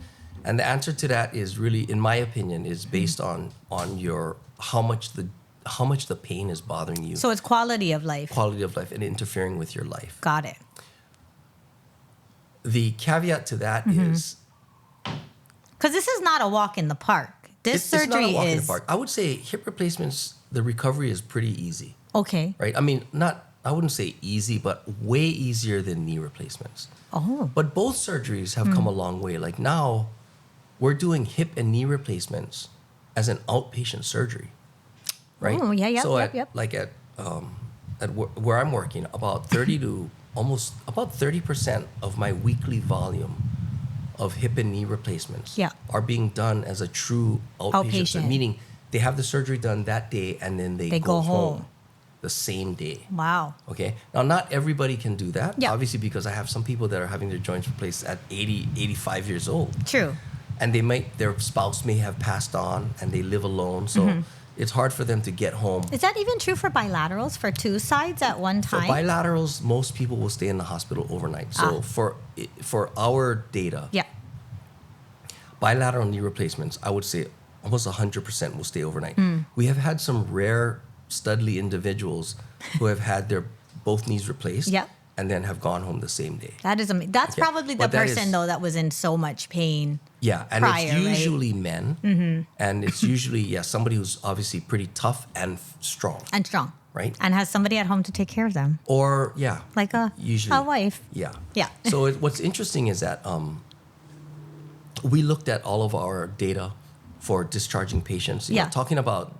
And the answer to that is really, in my opinion, is based on your how much the pain is bothering you, So it's quality of life. quality of life, and interfering with your life. Got it. The caveat to that Mm-hmm. is Because this is not a walk in the park. This it's not surgery a walk in the is park. I would say hip replacements, the recovery is pretty easy, okay. right? I mean, I wouldn't say easy, but way easier than knee replacements. Oh, But both surgeries have come a long way. Like now, we're doing hip and knee replacements as an outpatient surgery, right? Oh, yeah, So yep. where I'm working, about 30% of my weekly volume of hip and knee replacements Yeah. are being done as a true outpatient. Outpatient. Meaning they have the surgery done that day and then they go home the same day. Wow. Okay. Now, not everybody can do that. Yeah. Obviously, because I have some people that are having their joints replaced at 80, 85 years old. True. And their spouse may have passed on and they live alone. So it's hard for them to get home. Is that even true for bilaterals, for two sides at one For time? bilaterals, most people will stay in the hospital overnight. So for our data, Yeah. bilateral knee replacements, I would say almost 100% will stay overnight. We have had some rare studly individuals who have had their both knees replaced Yep. and then have gone home the same day. That is amazing. That's Okay. probably the But that person, is- though, that was in so much pain. Yeah, and Prior, it's right? usually men, and it's usually somebody who's obviously pretty tough and strong, And strong. right? And has somebody at home to take care of them. Or Like a wife. Yeah. Yeah. So what's interesting is that we looked at all of our data for discharging patients. You know, Yeah. talking about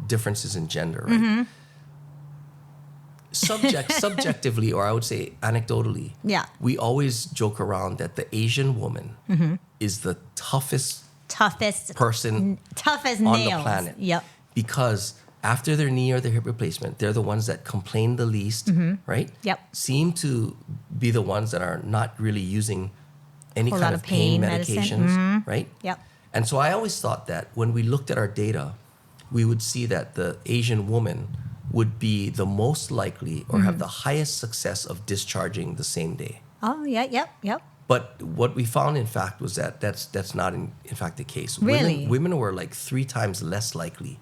differences in gender, right? Subjectively, or I would say anecdotally, Yeah. we always joke around that the Asian woman is the toughest Toughest. person Tough as on nails. the planet. Yep. Because after their knee or their hip replacement, they're the ones that complain the least, right? Yep. Seem to be the ones that are not really using any Whole kind lot of of pain pain medicine. medications, right? Yep. And so I always thought that when we looked at our data, we would see that the Asian woman would be the most likely or have the highest success of discharging the same day. Oh, yeah, yep. But what we found, in fact, was that that's not in fact the case. Really? Women were like 3 times less likely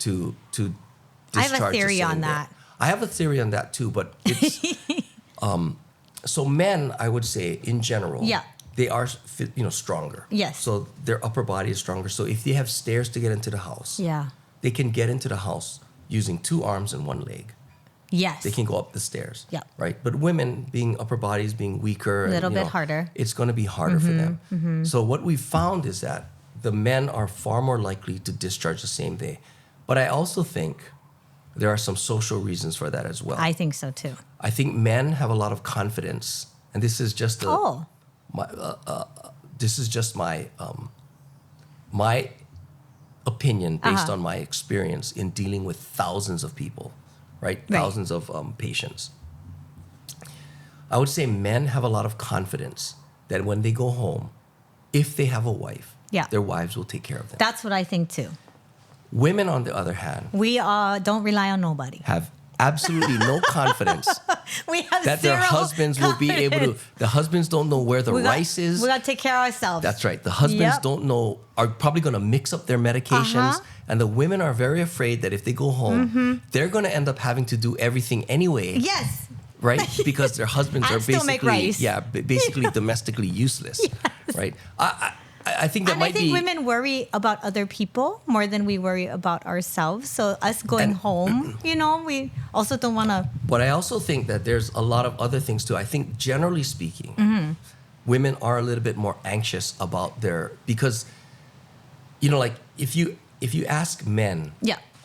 to I have a discharge the theory same on day. that. I have a theory on that too, but it's so men, I would say in general, Yeah. they are stronger. Yes. So their upper body is stronger. So if they have stairs to get into the house, Yeah. they can get into the house using 2 arms and 1 leg. Yes. They can go up the stairs. Yeah. Right. But women, being upper bodies being weaker, A little and, bit harder. It's going to be harder for them. So what we found is that the men are far more likely to discharge the same day. But I also think there are some social reasons for that as well. I think so, too. I think men have a lot of confidence, and this is just my opinion based on my experience in dealing with thousands of people, right? Thousands of patients. I would say men have a lot of confidence that when they go home, if they have a wife, their wives will take care of them. That's what I think, too. Women, on the other hand, We don't rely on nobody. have absolutely no confidence We have that their zero husbands will be able to. The husbands don't know where the rice is. We got to take care of ourselves. That's right. The husbands don't know, are probably going to mix up their medications. And the women are very afraid that if they go home, they're going to end up having to do everything anyway. Yes. Right? Because their husbands And are still make basically, rice. basically domestically useless. Yes. Right? I think that And might I think be. women worry about other people more than we worry about ourselves. So us going home, we also don't want to. But I also think that there's a lot of other things too. I think generally speaking, women are a little bit more anxious about because, like if you ask men,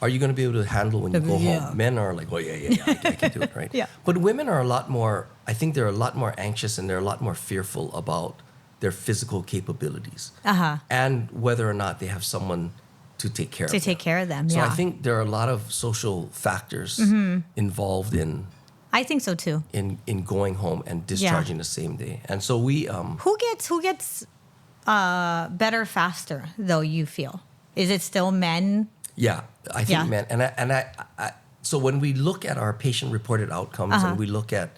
are you going to be able to handle when you go home? Men are like, well, I can do it, right? Yeah. But women are a lot more. I think they're a lot more anxious and they're a lot more fearful about their physical capabilities and whether or not they have someone to take care of them. Take care of them. So I think there are a lot of social factors involved in. I think so too. In going home and discharging the same day, and so we. Who gets better faster though? You feel is it still men? Yeah, I think men, and I. So when we look at our patient-reported outcomes and we look at,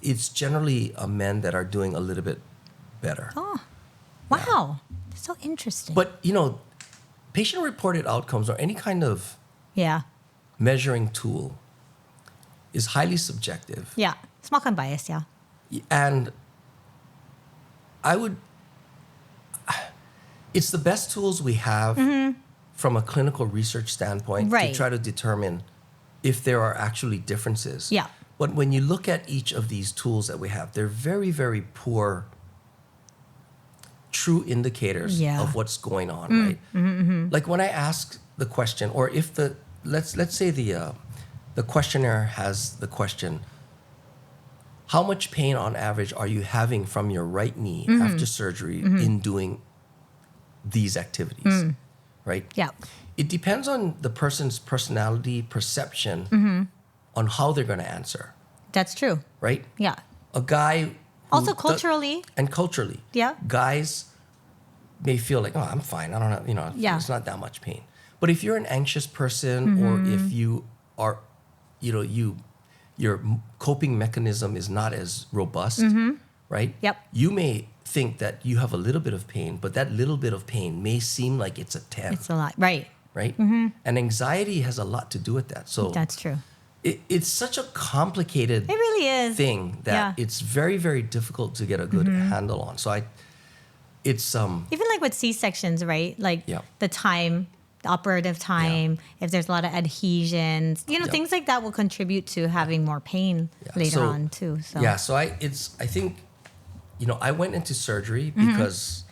it's generally men that are doing a little bit better. Oh, wow, so interesting. But patient-reported outcomes or any kind of measuring tool is highly subjective. Yeah, small and biased. Yeah, and it's the best tools we have from a clinical research standpoint to try to determine if there are actually differences. Yeah. But when you look at each of these tools that we have, they're very, very poor true indicators of what's going on, right? Like when I ask the question, or if let's say the questionnaire has the question, how much pain on average are you having from your right knee after surgery in doing these activities, right? Yeah. It depends on the person's personality, perception, on how they're going to answer, That's true. right? Yeah. A guy who Also culturally. and culturally, Yeah. guys may feel like, oh, I'm fine. I don't have, Yeah. it's not that much pain. But if you're an anxious person or if you are, your coping mechanism is not as robust, right? Yep. You may think that you have a little bit of pain, but that little bit of pain may seem like it's a 10, It's a lot. Right. right? And anxiety has a lot to do with that. So That's true. it's such a complicated It really is. thing that it's very, very difficult to get a good handle on. So it's Even like with C-sections, right? Like Yeah. the time, the operative time, if there's a lot of adhesions, Yeah. things like that will contribute to having more pain later So- on too. So yeah. So I think, I went into surgery because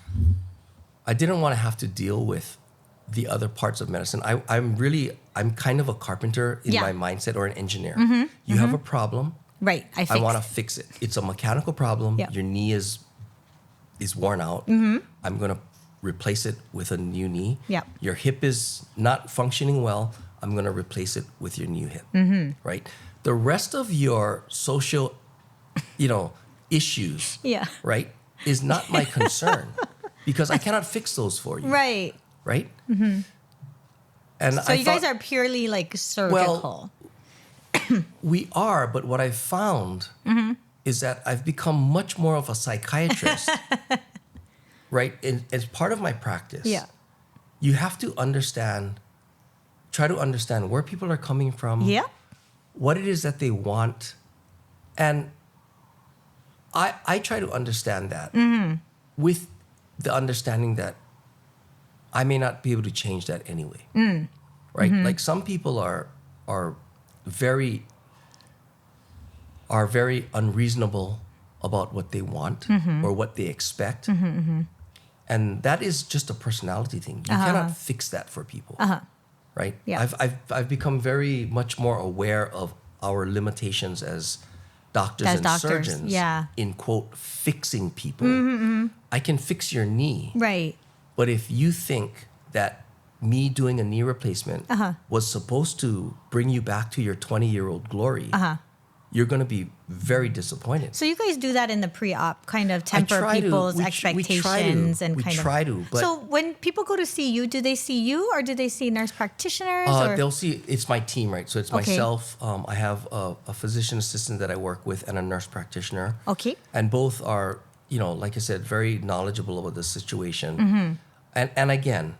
I didn't want to have to deal with the other parts of medicine. I'm kind of a carpenter in Yeah. my mindset, or an engineer. You have a problem. right. I want to fix it. It's a mechanical problem. Yeah. Your knee is worn out. I'm going to replace it with a new knee. Yeah. Your hip is not functioning well. I'm going to replace it with your new hip. Right? The rest of your social, issues, Yeah. right, is not my concern because I cannot fix those for you. Right. Right? And So you guys are purely like surgical. We are, but what I've found is that I've become much more of a psychiatrist, right? As part of my practice, yeah. you have to try to understand where people are coming from, Yeah. what it is that they want. And I try to understand that with the understanding that I may not be able to change that anyway, right? Like some people are very unreasonable about what they want or what they expect. And that is just a personality thing. You cannot fix that for people, right? Yeah. I've become very much more aware of our limitations as doctors surgeons in, quote, fixing people. I can fix your knee, Right. but if you think that me doing a knee replacement was supposed to bring you back to your 20-year-old glory, you're going to be very disappointed. So you guys do that in the pre-op, kind of temper people's expectations we try to. But so when people go to see you, do they see you or do they see nurse practitioners? they'll see, it's my team, right? So it's myself. I have a physician assistant that I work with and a nurse practitioner. Okay. And both are, like I said, very knowledgeable about the situation. And again,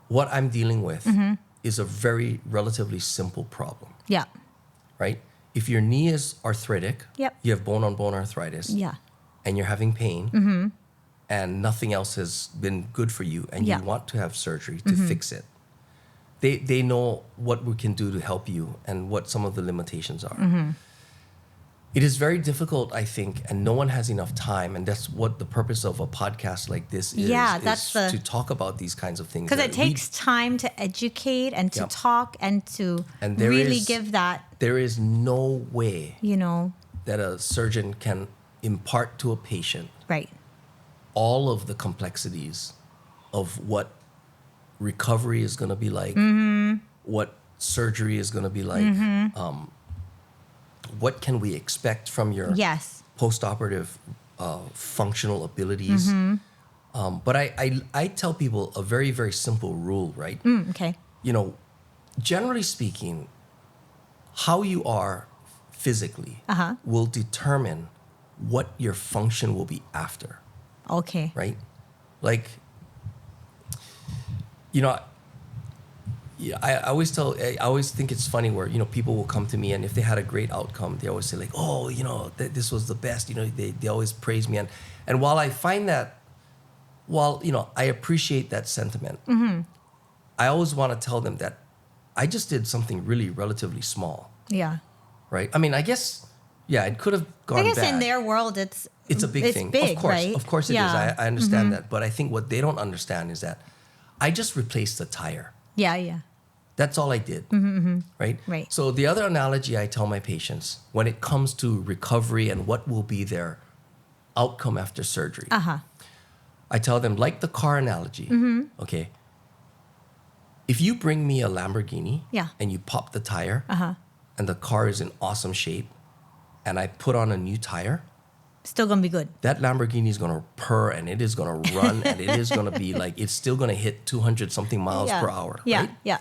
what I'm dealing with is a very relatively simple problem, Yeah. right? If your knee is arthritic, Yep. you have bone-on-bone arthritis, Yeah. and you're having pain, and nothing else has been good for you, and Yeah. you want to have surgery to fix it, they know what we can do to help you and what some of the limitations are. It is very difficult, I think, and no one has enough time, and that's what the purpose of a podcast like this is. Yeah, that's is to talk about these kinds of things. Because that it takes time to educate and to Yep. talk and to And there really is- give that, there is no way you know, that a surgeon can impart to a patient right. all of the complexities of what recovery is going to be like, what surgery is going to be like, what can we expect from your Yes. post-operative functional abilities. But I tell people a very, very simple rule, right? Okay. Generally speaking, how you are physically will determine what your function will be after, Okay. right? Like, I always think it's funny where, people will come to me and if they had a great outcome, they always say like, oh, this was the best, they always praise me. And while I find that, I appreciate that sentiment, I always want to tell them that I just did something really relatively small, Yeah. right? I mean, I guess, it could have gone I guess bad. in their world, it's It's a big thing. Big, of course, right? Of course it is. Yeah. I understand that. But I think what they don't understand is that I just replaced the tire. Yeah. That's all I did, right? Right. So the other analogy I tell my patients when it comes to recovery and what will be their outcome after surgery, I tell them, like the car analogy, okay? If you bring me a Lamborghini and you pop the tire and the car is in awesome shape and I put on a new tire, still gonna be good. that Lamborghini is gonna purr and it is gonna run and it is gonna be like, it's still gonna hit 200 something miles per hour, right? Yeah.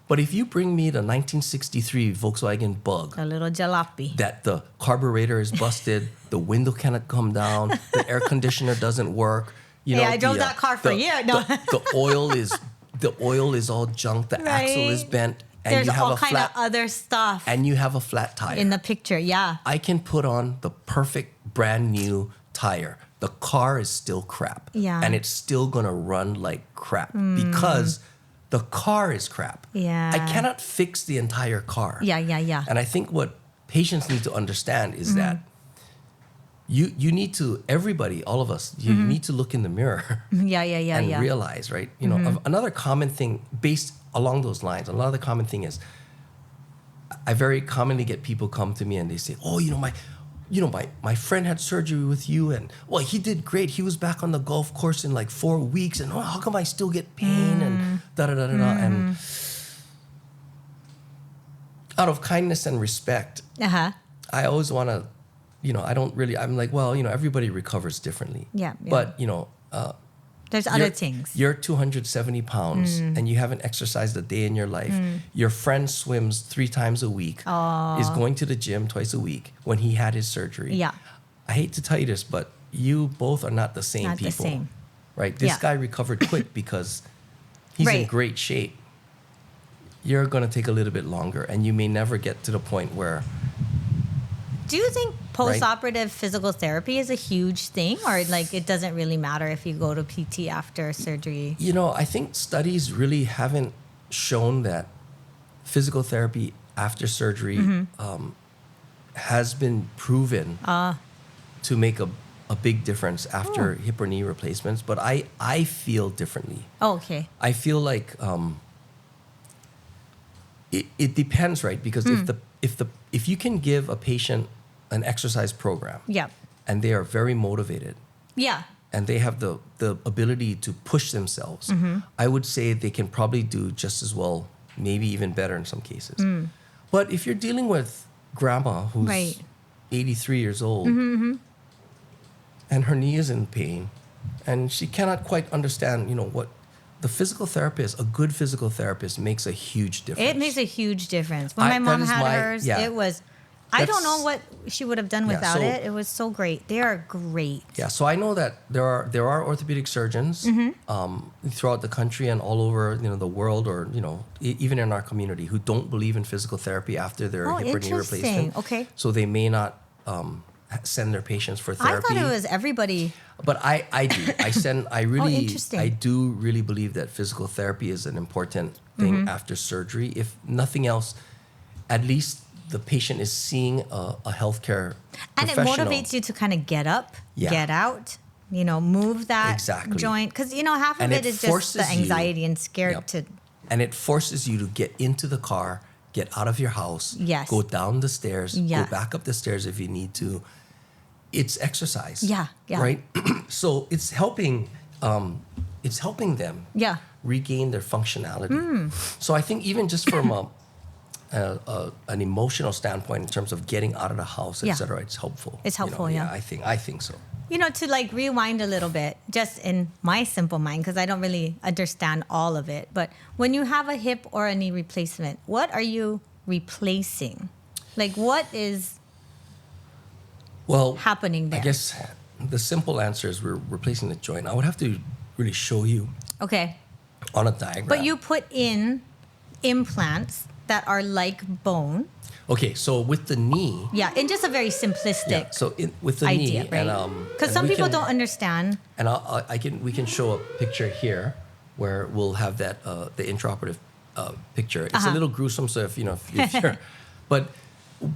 But if you bring me the 1963 Volkswagen Bug, A little jalopy. that the carburetor is busted, the window cannot come down, the air conditioner doesn't work. You know, I drove that car for a year. No. The oil is all junk. The axle is bent, and There's you have all a kind flat of other stuff and you have a flat tire. in the picture. Yeah. I can put on the perfect brand new tire. The car is still crap. Yeah. And it's still gonna run like crap because the car is crap. Yeah. I cannot fix the entire car. Yeah. And I think what patients need to understand is that you need to, everybody, all of us, you need to look in the mirror and realize, right? You know, another common thing based along those lines, another common thing is I very commonly get people come to me and they say, oh, my friend had surgery with you and, well, he did great. He was back on the golf course in like 4 weeks and, oh, how come I still get pain and da-da-da-da-da. And out of kindness and respect, I always want to, I'm like, well, everybody recovers differently. Yeah. But, there's other things. You're 270 pounds and you haven't exercised a day in your life. Your friend swims 3 times a week, is going to the gym twice a week when he had his surgery. Yeah. I hate to tell you this, but you both are not the same Not people. the same. Right? This guy recovered quick because he's in great shape. You're going to take a little bit longer and you may never get to the point where... Do you think post-operative physical therapy is a huge thing, or like it doesn't really matter if you go to PT after surgery? I think studies really haven't shown that physical therapy after surgery has been proven to make a big difference after hip or knee replacements. But I feel differently. Oh, okay. I feel like it depends, right? Because if you can give a patient an exercise program, and they are very motivated, and they have the ability to push themselves, I would say they can probably do just as well, maybe even better in some cases. But if you're dealing with grandma who's 83 years old, and her knee is in pain, and she cannot quite understand, what the physical therapist, a good physical therapist, makes a huge difference. It makes a huge difference. When my mom had hers, it was... I don't know what she would have done without it. It was so great. They are great. Yeah, so I know that there are orthopedic surgeons throughout the country and all over the world, or even in our community, who don't believe in physical therapy after their hip or knee replacement. Okay. So they may not send their patients for therapy. I thought it was everybody. But I do. Interesting. I do really believe that physical therapy is an important thing after surgery. If nothing else, at least the patient is seeing a healthcare and it professional. motivates you to kind of get up, get out, move that joint. Because, half of it is just the anxiety and scared to... And it forces you to get into the car, get out of your house, go down the stairs, go back up the stairs if you need to. It's exercise. Yeah. Right? So it's helping them regain their functionality. So I think even just from an emotional standpoint in terms of getting out of the house, etc., it's helpful. It's helpful, I think so. To like rewind a little bit, just in my simple mind, because I don't really understand all of it. But when you have a hip or a knee replacement, what are you replacing? Like, what is happening there? I guess the simple answer is we're replacing the joint. I would have to really show you on a diagram. But you put in implants that are like bone. Okay, so with the knee... Yeah, in just a very simplistic with the idea, knee... right? Because some people don't understand. And we can show a picture here where we'll have that the intraoperative picture. It's a little gruesome, so if you're... But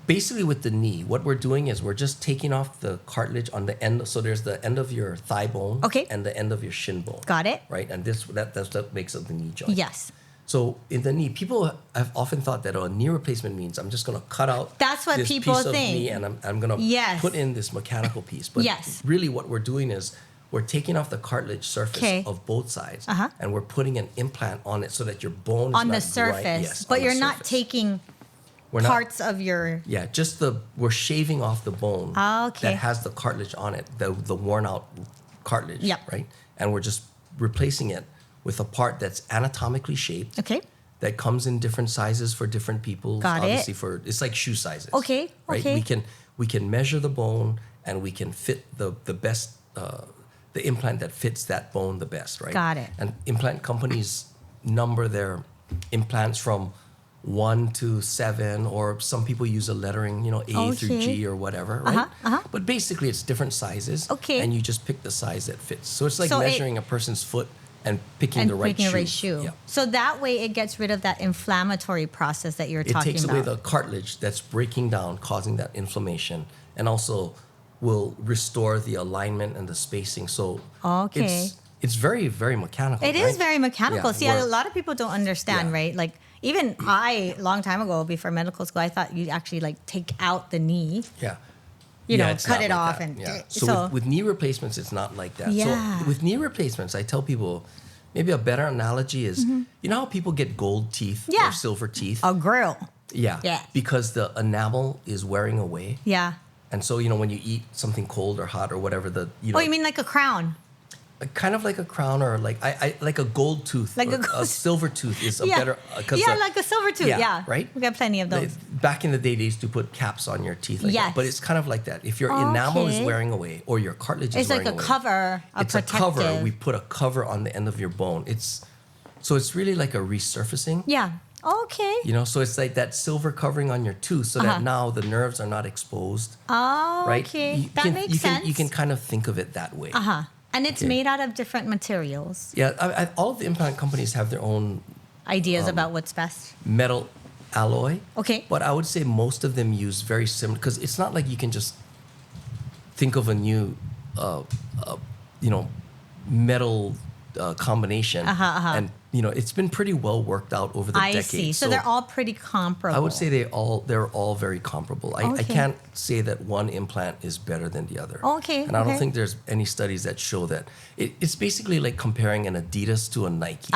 basically with the knee, what we're doing is we're just taking off the cartilage on the end. So there's the end of your thigh bone and the end of your shin bone. Got it. Right? And that's what makes up the knee joint. Yes. So in the knee, people have often thought that a knee replacement means I'm just going to cut out That's what this people piece of think. knee and I'm going to Yes. put in this mechanical piece. But really what we're doing is we're taking off the cartilage surface of both sides and we're putting an implant on it so that your bone is on not the surface. Yes, but on you're the not surface. taking We're parts of your... Yeah, just we're shaving off the bone Okay. that has the cartilage on it, the worn out cartilage, Yep. right? And we're just replacing it with a part that's anatomically shaped. Okay. That comes in different sizes for different people. Got it. Obviously, it's like shoe sizes. Okay, Right. okay. We can measure the bone and we can fit the best the implant that fits that bone the best. Right. Got it. And implant companies number their implants from 1 to 7, or some people use a lettering, A through G or whatever, right? But basically, it's different sizes. Okay. And you just pick the size that fits. So it's like So measuring a person's foot and picking the right shoe. Yeah. So that way it gets rid of that inflammatory process that you're It talking takes about. away the cartilage that's breaking down, causing that inflammation, and also will restore the alignment and the spacing. So it's very, very mechanical. It is very mechanical. Yeah, See, a lot of people don't understand, Yeah. right? Like even I, long time ago, before medical school, I thought you actually like take out the knee. Yeah. It's not cut it like off that. and yeah. so with knee replacements, it's not like that. Yeah. So with knee replacements, I tell people maybe a better analogy is you know how people get gold teeth or silver teeth? a grill. Yeah. Yeah. Because the enamel is wearing away. Yeah. And so, when you eat something cold or hot or whatever, Oh, you mean like a crown? kind of like a crown or like I like a gold tooth. Like or a a silver tooth is a Yeah. better. Like a silver tooth. Yeah. Right. We got plenty of those. Back in the day, they used to put caps on your teeth. Like Yes. that. But it's kind of like that. If your enamel is Okay. wearing away or your cartilage is It's like wearing a away, cover, it's protective. a cover. We put a cover on the end of your bone. So it's really like a resurfacing. Yeah. Okay. So it's like that silver covering on your tooth, so that now the nerves are not exposed. Oh, Right? okay. That makes sense. You can kind of think of it that way. And it's made out of different materials. Yeah, all of the implant companies have their own Ideas about what's best. metal alloy. Okay. But I would say most of them use very similar, because it's not like you can just think of a new, metal combination. And, it's been pretty well worked out over the I decades. see. So they're all pretty comparable. I would say they're all very comparable. I Okay. can't say that one implant is better than the other. Okay, And I don't okay. think there's any studies that show that. It's basically like comparing an Adidas to a Nike.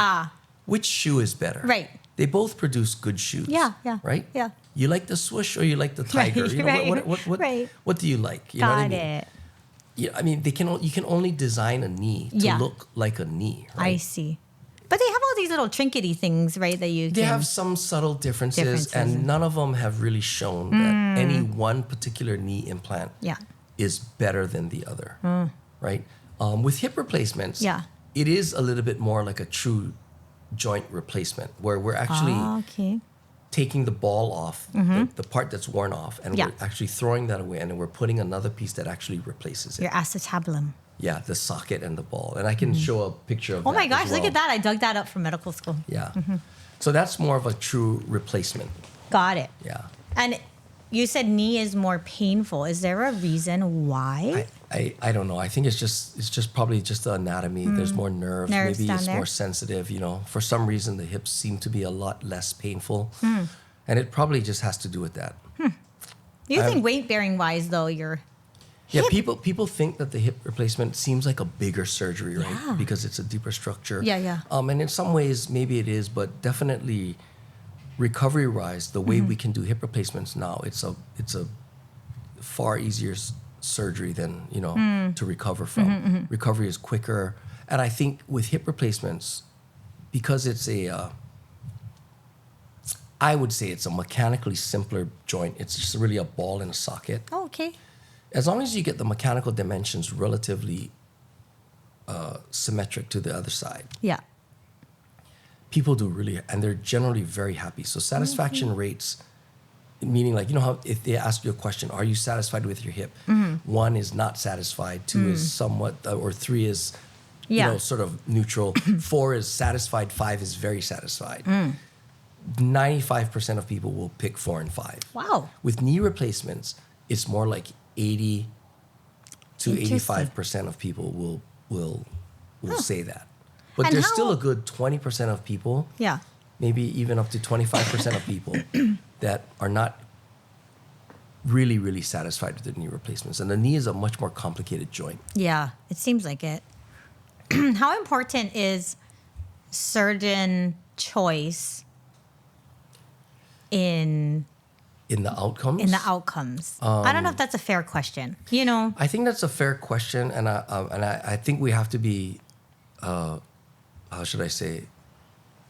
Which shoe is better? Right. They both produce good shoes. Yeah. Right? Yeah. You like the swoosh or you like the tiger? Right, right. What do you like? You know what I Got mean? it. Yeah, I mean, you can only design a knee to Yeah. look like a knee, I right? see. But they have all these little trinkety things, right? That you They can. have some subtle differences, Differences. and none of them have really shown that any one particular knee implant Yeah. is better than the other, right? With hip replacements, Yeah. it is a little bit more like a true joint replacement, where we're actually Okay. taking the ball off, the part that's worn off, and Yeah. we're actually throwing that away, and then we're putting another piece that actually replaces it. Your acetabulum. Yeah, the socket and the ball. And I can show a picture of Oh that my gosh, as look well. at that. I dug that up from medical school. Yeah. So that's more of a true replacement. Got it. Yeah. And you said knee is more painful. Is there a reason why? I don't know. I think it's just probably just the anatomy. There's more nerves. Nerves Maybe down it's there. more sensitive. For some reason the hips seem to be a lot less painful, and it probably just has to do with that. You think weight bearing wise though, you're Yeah, people think that the hip replacement seems like a bigger surgery, right? Yeah. Because it's a deeper structure. Yeah. And in some ways maybe it is, but definitely recovery wise, the way we can do hip replacements now, it's a far easier surgery than to recover from. Recovery is quicker, and I think with hip replacements, because it's I would say it's a mechanically simpler joint. It's just really a ball and a socket. oh, okay. As long as you get the mechanical dimensions relatively symmetric to the other side, Yeah. people do really, and they're generally very happy. So satisfaction rates, meaning like, how if they ask you a question, are you satisfied with your hip? 1 is not satisfied, 2 is somewhat, or 3 is, Yeah. sort of neutral. 4 is satisfied, 5 is very satisfied. 95% of people will pick 4 and 5. Wow. With knee replacements, it's more like 80 to Interesting. 85% of people will say that. But And there's how- still a good 20% of people Yeah. maybe even up to 25% of people that are not really, really satisfied with the knee replacements. And the knee is a much more complicated joint. Yeah, it seems like it. How important is surgeon choice in the outcomes? In the outcomes. I don't know if that's a fair question. You know? I think that's a fair question, and I think we have to be, how should I say,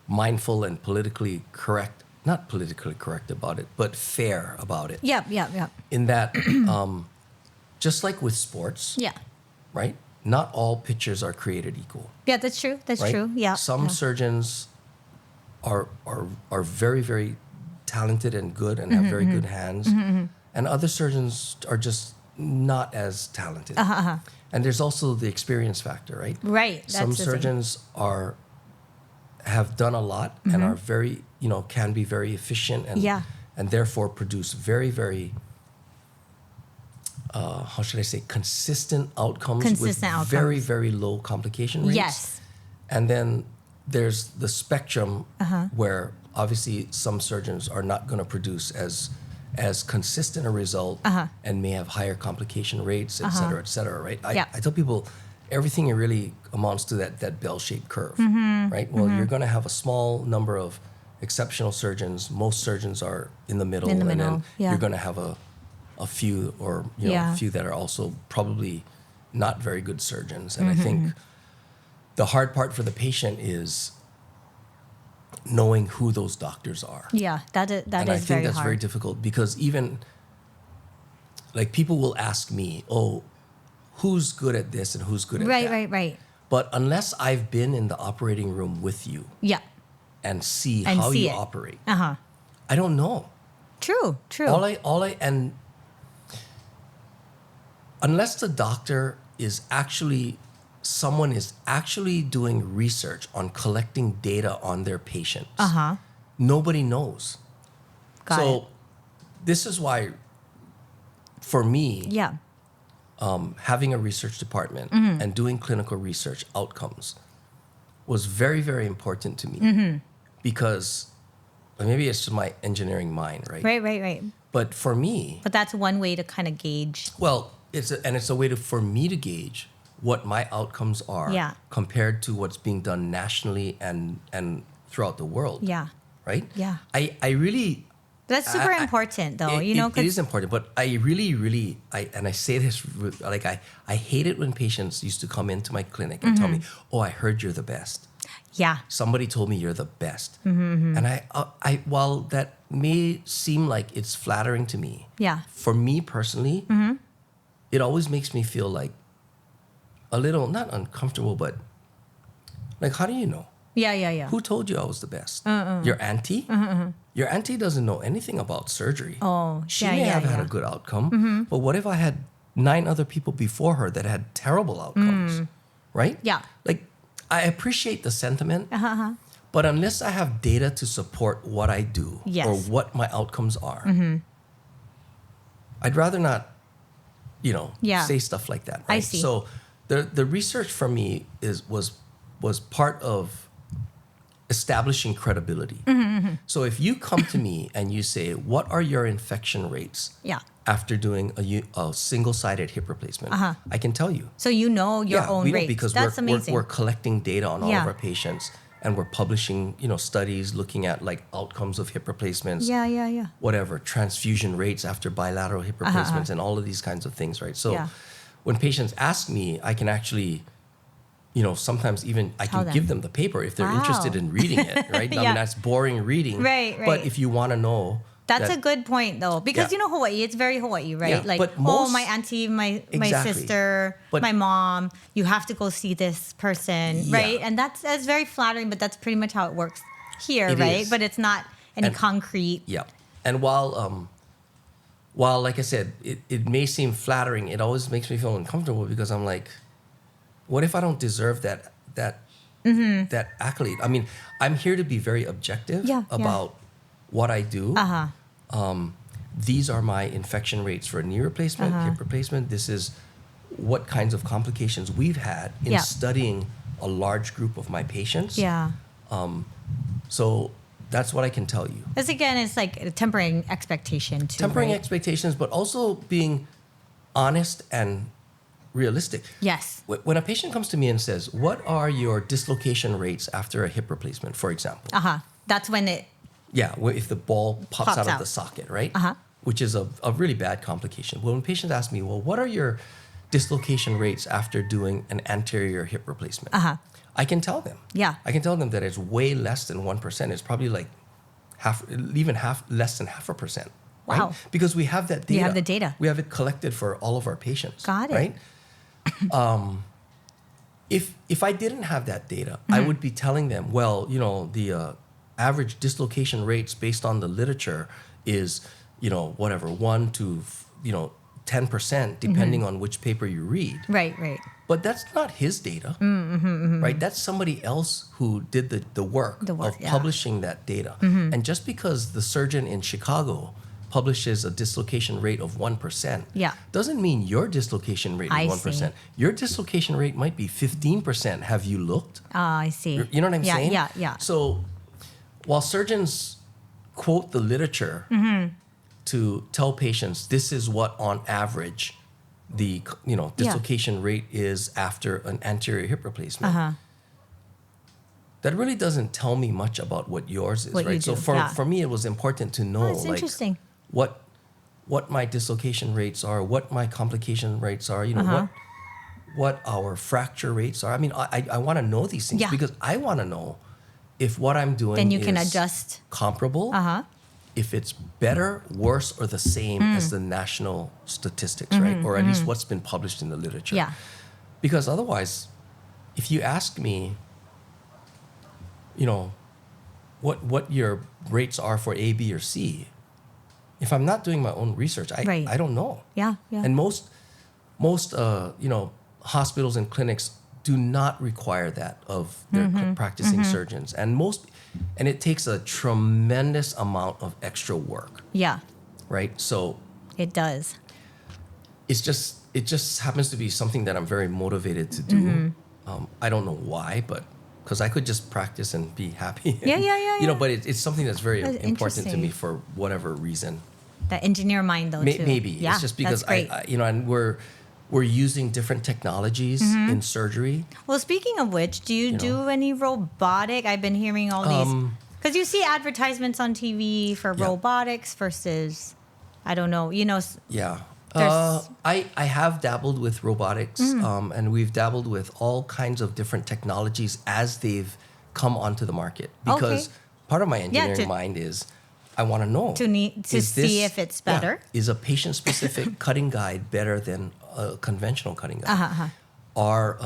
mindful and politically correct. Not politically correct about it, but fair about it. Yep. In that, just like with sports, Yeah. right? Not all pitchers are created equal. Yeah, that's true. That's right? true. Yeah. Some surgeons are very, very talented and good and have very good hands. And other surgeons are just not as talented. And there's also the experience factor, right? Right. Some That's the thing. surgeons have done a lot and are very, can be very efficient and therefore produce very, very, how should I say, consistent outcomes with very, very low complication rates. Yes. And then there's the spectrum where obviously some surgeons are not going to produce as consistent a result and may have higher complication rates, et cetera, right? I tell people everything really amounts to that bell-shaped curve, right? Well, you're going to have a small number of exceptional surgeons. Most surgeons are in the middle. And then you're going to have a few or a few that are also probably not very good surgeons. And I think the hard part for the patient is knowing who those doctors are. Yeah, that is and I think that's very difficult because even like people will ask me, oh, who's good at this and who's good at that? Right. But unless I've been in the operating room with you and see how you operate, I don't know. True. And unless the doctor is actually, someone is actually doing research on collecting data on their patients, nobody knows. Got it. This is why, for me, having a research department and doing clinical research outcomes was very, very important to me because maybe it's just my engineering mind, right? Right. But for me... But that's one way to kind of gauge. Well, it's a way for me to gauge what my outcomes are compared to what's being done nationally and throughout the world. Yeah. Right? Yeah. I really... That's super important, though. It is important, but I really, and I say this, like I hate it when patients used to come into my clinic and tell me, "Oh, I heard you're the best." Yeah. Somebody told me you're the best, and I while that may seem like it's flattering to me, for me personally, it always makes me feel like a little not uncomfortable, but like, how do you know? Yeah. Who told you I was the best? Your auntie? Your auntie doesn't know anything about surgery. Oh, she may have had a good outcome, but what if I had 9 other people before her that had terrible outcomes, right? Yeah. Like, I appreciate the sentiment, but unless I have data to support what I do or what my outcomes are, I'd rather not, say stuff like that. Right? I see. So the research for me was part of establishing credibility. So if you come to me and you say, what are your infection rates after doing a single-sided hip replacement, I can tell you. So you know your own rates. Because that's amazing. We're collecting data on all of our patients and we're publishing, studies looking at like outcomes of hip replacements. Yeah. Whatever, transfusion rates after bilateral hip replacements and all of these kinds of things, right? So when patients ask me, I can actually... sometimes even I can give them the paper if they're interested in reading it, right? I mean, that's boring reading. Right. But if you want to know... That's a good point, though. Because, Hawaii, it's very Hawaii, right? Yeah, like, but my auntie, my sister, my mom, you have to go see this person, right? And that's very flattering, but that's pretty much how it works here, right? But it's not any concrete... Yeah. And while, like I said, it may seem flattering, it always makes me feel uncomfortable because I'm like... What if I don't deserve that accolade? I mean, I'm here to be very objective about what I do. These are my infection rates for knee replacement, hip replacement. This is what kinds of complications we've had in studying a large group of my patients. Yeah. So That's what I can tell you. Because again, it's like tempering expectation too. Tempering right? expectations, but also being honest and realistic. Yes. When a patient comes to me and says, "What are your dislocation rates after a hip replacement?" for example. That's when it. Yeah, if the ball pops out of out. the socket, right? Which is a really bad complication. Well, when patients ask me, "Well, what are your dislocation rates after doing an anterior hip replacement?" I can tell them. Yeah. I can tell them that it's way less than 1%. It's probably like less than 0.5%. Right? Wow. Because we have that data. You have the data. We have it collected for all of our patients. Got it. Right? If I didn't have that data, I would be telling them, well, the average dislocation rates based on the literature is, whatever, 1 to 10%, depending on which paper you read. Right. But that's not his data, right? That's somebody else who did the work of publishing that data. And just because the surgeon in Chicago publishes a dislocation rate of 1%, doesn't mean your dislocation rate is 1%. See. Your dislocation rate might be 15%. Have you looked? I see. You know what I'm saying? Yeah. So while surgeons quote the literature to tell patients this is what on average the dislocation rate is after an anterior hip replacement, that really doesn't tell me much about what yours is, What right? you So do, for me, it was important to know That's interesting. what my dislocation rates are, what my complication rates are, what our fracture rates are. I mean, I want to know these things because I want to know if what I'm doing Then you is can adjust. comparable, if it's better, worse, or the same as the national statistics, right? Or at least what's been published in the literature. Yeah. Because otherwise, if you ask me, what your rates are for A, B, or C, if I'm not doing my own research, I don't know. Yeah. And most hospitals and clinics do not require that of their practicing surgeons, and it takes a tremendous amount of extra work. Yeah. Right. So it does. it just happens to be something that I'm very motivated to do. I don't know why, but because I could just practice and be happy. Yeah. But it's something that's very important to me interesting. for whatever reason. That engineer mind, though, too. Maybe Yeah, it's just because that's great. and we're using different technologies in surgery. Well, speaking of which, do you do any robotic? I've been hearing all these because you see advertisements on TV for robotics versus, I don't know, Yeah. There's- I have dabbled with robotics, and we've dabbled with all kinds of different technologies as they've come onto the market. Because part of my engineering mind is I want to know to see if it's better. Is a patient-specific cutting guide better than a conventional cutting guide? Are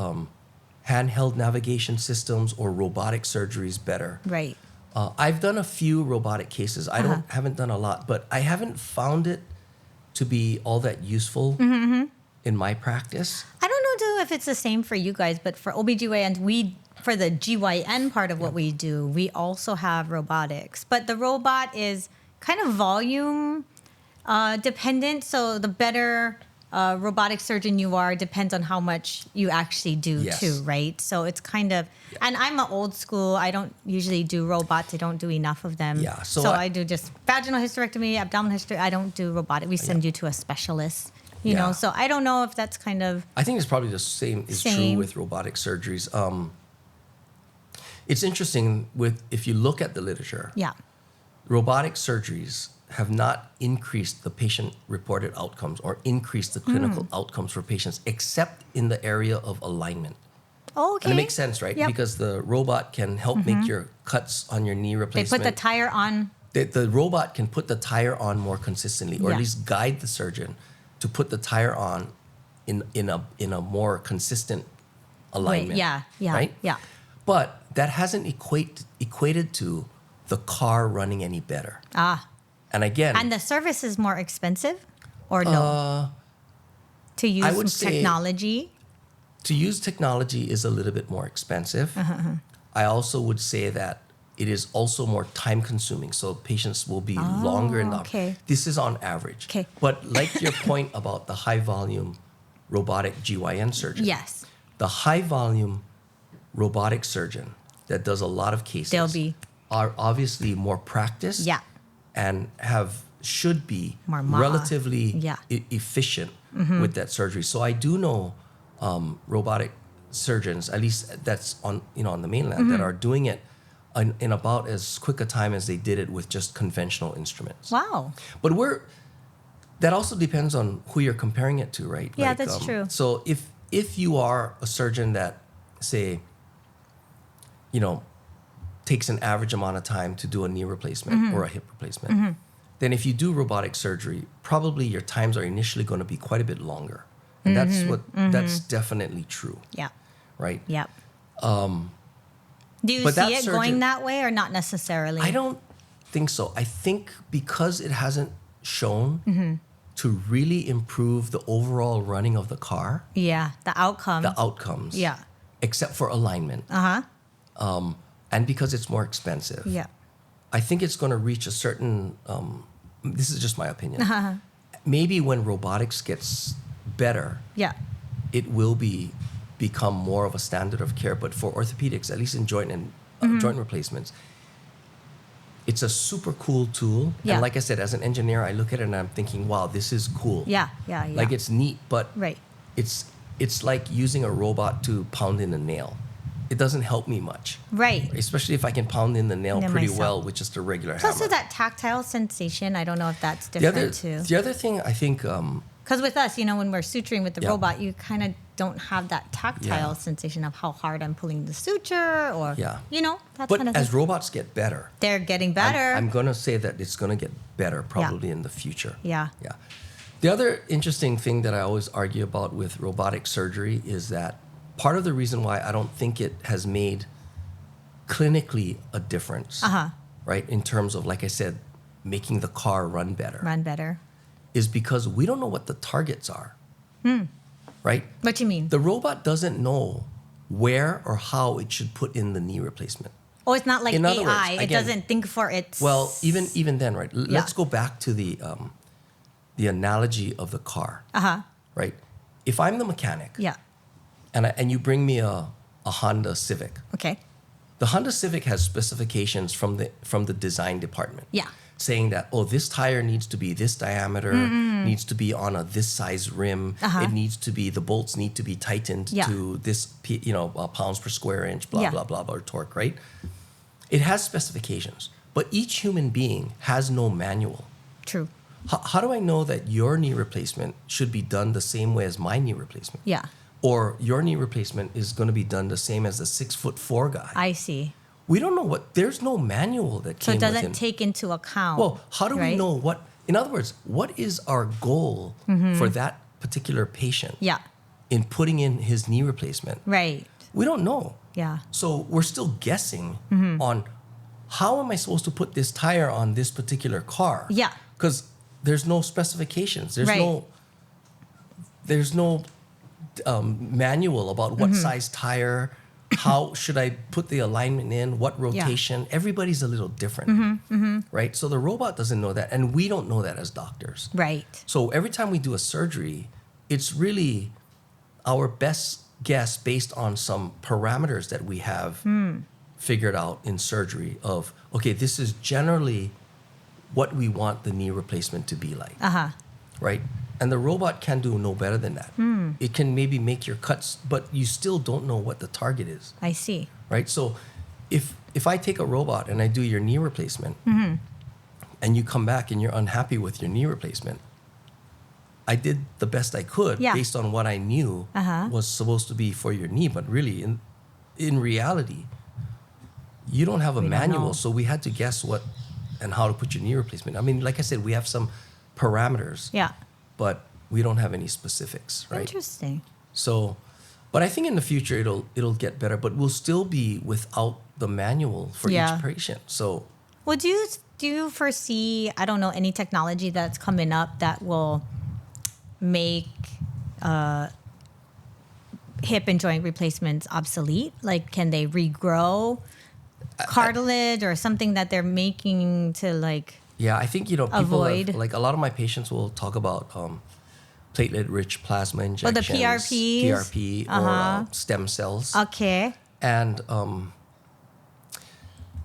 handheld navigation systems or robotic surgeries better? Right. I've done a few robotic cases. I haven't done a lot, but I haven't found it to be all that useful in my practice. I don't know too if it's the same for you guys, but for OBGYNs, for the GYN part of what we do, we also have robotics. But the robot is kind of volume dependent. So the better robotic surgeon you are depends on how much you actually do too, right? So it's kind of, and I'm an old school. I don't usually do robots. I don't do enough of them. Yeah. So I do just vaginal hysterectomy, abdominal hysterectomy. I don't do robotic. We send you to a specialist, you know. So I don't know if that's kind of. I think it's probably the same is true with robotic surgeries. It's interesting if you look at the literature. Yeah. Robotic surgeries have not increased the patient-reported outcomes or increased the clinical outcomes for patients, except in the area of alignment. Oh, okay. And it makes sense, right? Yep. Because the robot can help make your cuts on your knee They replacement. put the tire on. The robot can put the tire on more consistently, or at least guide the surgeon to put the tire on in a more consistent alignment. Right? Yeah. But that hasn't equated to the car running any better. And again, And the service is more expensive, or no? To use I would say technology. To use technology is a little bit more expensive. I also would say that it is also more time consuming. So patients will be longer in the This is on average. Okay. But like your point about the high volume robotic GYN surgeon. Yes. The high volume robotic surgeon that does a lot of cases. They'll be are obviously more practiced Yeah. and should be More relatively Yeah. efficient with that surgery. So I do know robotic surgeons, at least that's on the mainland, that are doing it in about as quick a time as they did it with just conventional instruments. Wow. But that also depends on who you're comparing it to, right? Yeah, that's true. So if you are a surgeon that, say, takes an average amount of time to do a knee replacement or a hip replacement, then if you do robotic surgery, probably your times are initially going to be quite a bit longer. And that's definitely true, Yeah. right? Yep. Do you but see that it surgeon- going that way or not necessarily? I don't think so. I think because it hasn't shown to really improve the overall running of the car, Yeah. The outcome. the outcomes, Yeah. except for alignment, and because it's more expensive, Yeah. I think it's going to reach a certain. This is just my opinion. Maybe when robotics gets better, Yeah. it will become more of a standard of care. But for orthopedics, at least in joint and joint replacements, it's a super cool tool. Yeah. And like I said, as an engineer, I look at it and I'm thinking, wow, this is cool. Yeah. Yeah. Yeah. Like it's neat, but Right. it's like using a robot to pound in a nail. It doesn't help me much, Right. especially if I can pound in the nail Yeah, pretty myself. well with just a regular Plus, hammer. that tactile sensation, I don't know if that's The different other, too. the other thing I think, Because with us, when we're suturing with the Yeah. robot, you kind of don't have that tactile Yeah. sensation of how hard I'm pulling the suture or, Yeah. that but kind of as thing. robots get better, They're getting better. I'm going to say that it's going to get better probably in the future. Yeah. Yeah. The other interesting thing that I always argue about with robotic surgery is that part of the reason why I don't think it has made clinically a difference, right, in terms of, like I said, making the car run better, Run better. is because we don't know what the targets are, right? What you mean? The robot doesn't know where or how it should put in the knee replacement. Oh, it's not like In other AI. words, It again- doesn't think for its. Well, even then, right? Let's go back to the analogy of the car, right? If I'm the mechanic, Yeah. and you bring me a Honda Civic, Okay. the Honda Civic has specifications from the design department. Yeah. Saying that, this tire needs to be this diameter, needs to be on this size rim. It needs to be, the bolts need to be tightened Yeah. to this, pounds per square inch, blah, Yeah. blah, blah, or torque, right? It has specifications, but each human being has no manual. True. How do I know that your knee replacement should be done the same way as my knee replacement? Yeah. Or your knee replacement is going to be done the same as the 6'4" guy? I see. We don't know there's no manual that So came it with doesn't him. take into account. Well, how do we right? know in other words, what is our goal for that particular patient Yeah. in putting in his knee replacement? Right. We don't know. Yeah. So we're still guessing on how am I supposed to put this tire on this particular car? Yeah. Because there's no specifications. There's Right. no manual about what size tire, how should I put the alignment in, what rotation. Everybody's a little different, right? So the robot doesn't know that, and we don't know that as doctors. Right. So every time we do a surgery, it's really our best guess based on some parameters that we have figured out in surgery of, okay, this is generally what we want the knee replacement to be like, right? And the robot can do no better than that. It can maybe make your cuts, but you still don't know what the target is, I see. right? So if I take a robot and I do your knee replacement and you come back and you're unhappy with your knee replacement, I did the best I could based on what I knew was supposed to be for your knee. But really, in reality, you don't have a We don't manual. know. So we had to guess what and how to put your knee replacement. I mean, like I said, we have some parameters, Yeah. but we don't have any specifics, right? Interesting. So, but I think in the future it'll get better, but we'll still be without the manual for Yeah. each patient. So Well, do you foresee, I don't know, any technology that's coming up that will make hip and joint replacements obsolete? Like, can they regrow cartilage or something that they're making to like? yeah, I think, people Avoid. like a lot of my patients will talk about platelet-rich plasma Oh, injections, the PRPs? PRP or stem cells. Okay. And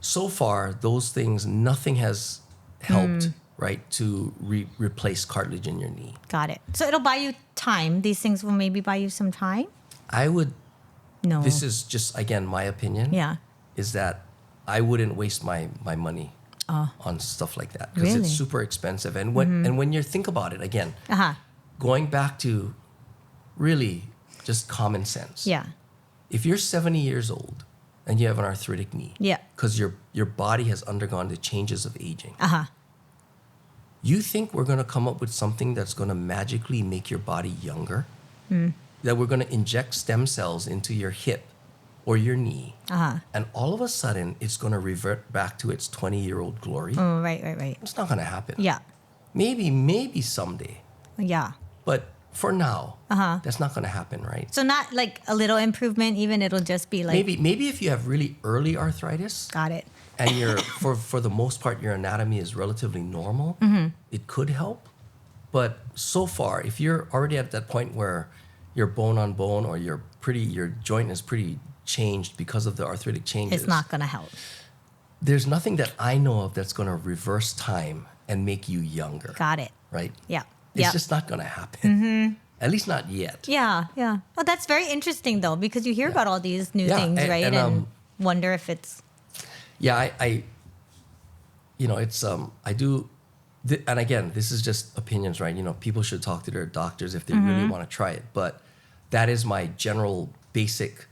so far, those things, nothing has helped, right, to replace cartilage in your knee. Got it. So it'll buy you time. These things will maybe buy you some time? I would, No. this is just, again, my opinion. Yeah. Is that I wouldn't waste my money on stuff like that. Because Really? it's super expensive. And when you think about it, again, going back to really just common sense. Yeah. If you're 70 years old and you have an arthritic knee, Yeah. because your body has undergone the changes of aging, Uh-huh. you think we're going to come up with something that's going to magically make your body younger? That we're going to inject stem cells into your hip or your knee, and all of a sudden it's going to revert back to its 20-year-old glory? Oh, right. It's not going to happen. Yeah. Maybe someday. Yeah. But for now, that's not going to happen, right? So not like a little improvement, even it'll just be like... Maybe if you have really early arthritis, Got it. and you're for the most part your anatomy is relatively normal, it could help. But so far, if you're already at that point where you're bone on bone or your joint is pretty changed because of the arthritic changes, It's not going to help. there's nothing that I know of that's going to reverse time and make you younger. Got it. Right? Yeah. It's Yeah. just not going to happen. At least not yet. Yeah. Well, that's very interesting though, because you hear about all these new Yeah, things, right? and, wonder if it's... Yeah, I it's I do, and again, this is just opinions, right? People should talk to their doctors if they really want to try it. But that is my general, basic,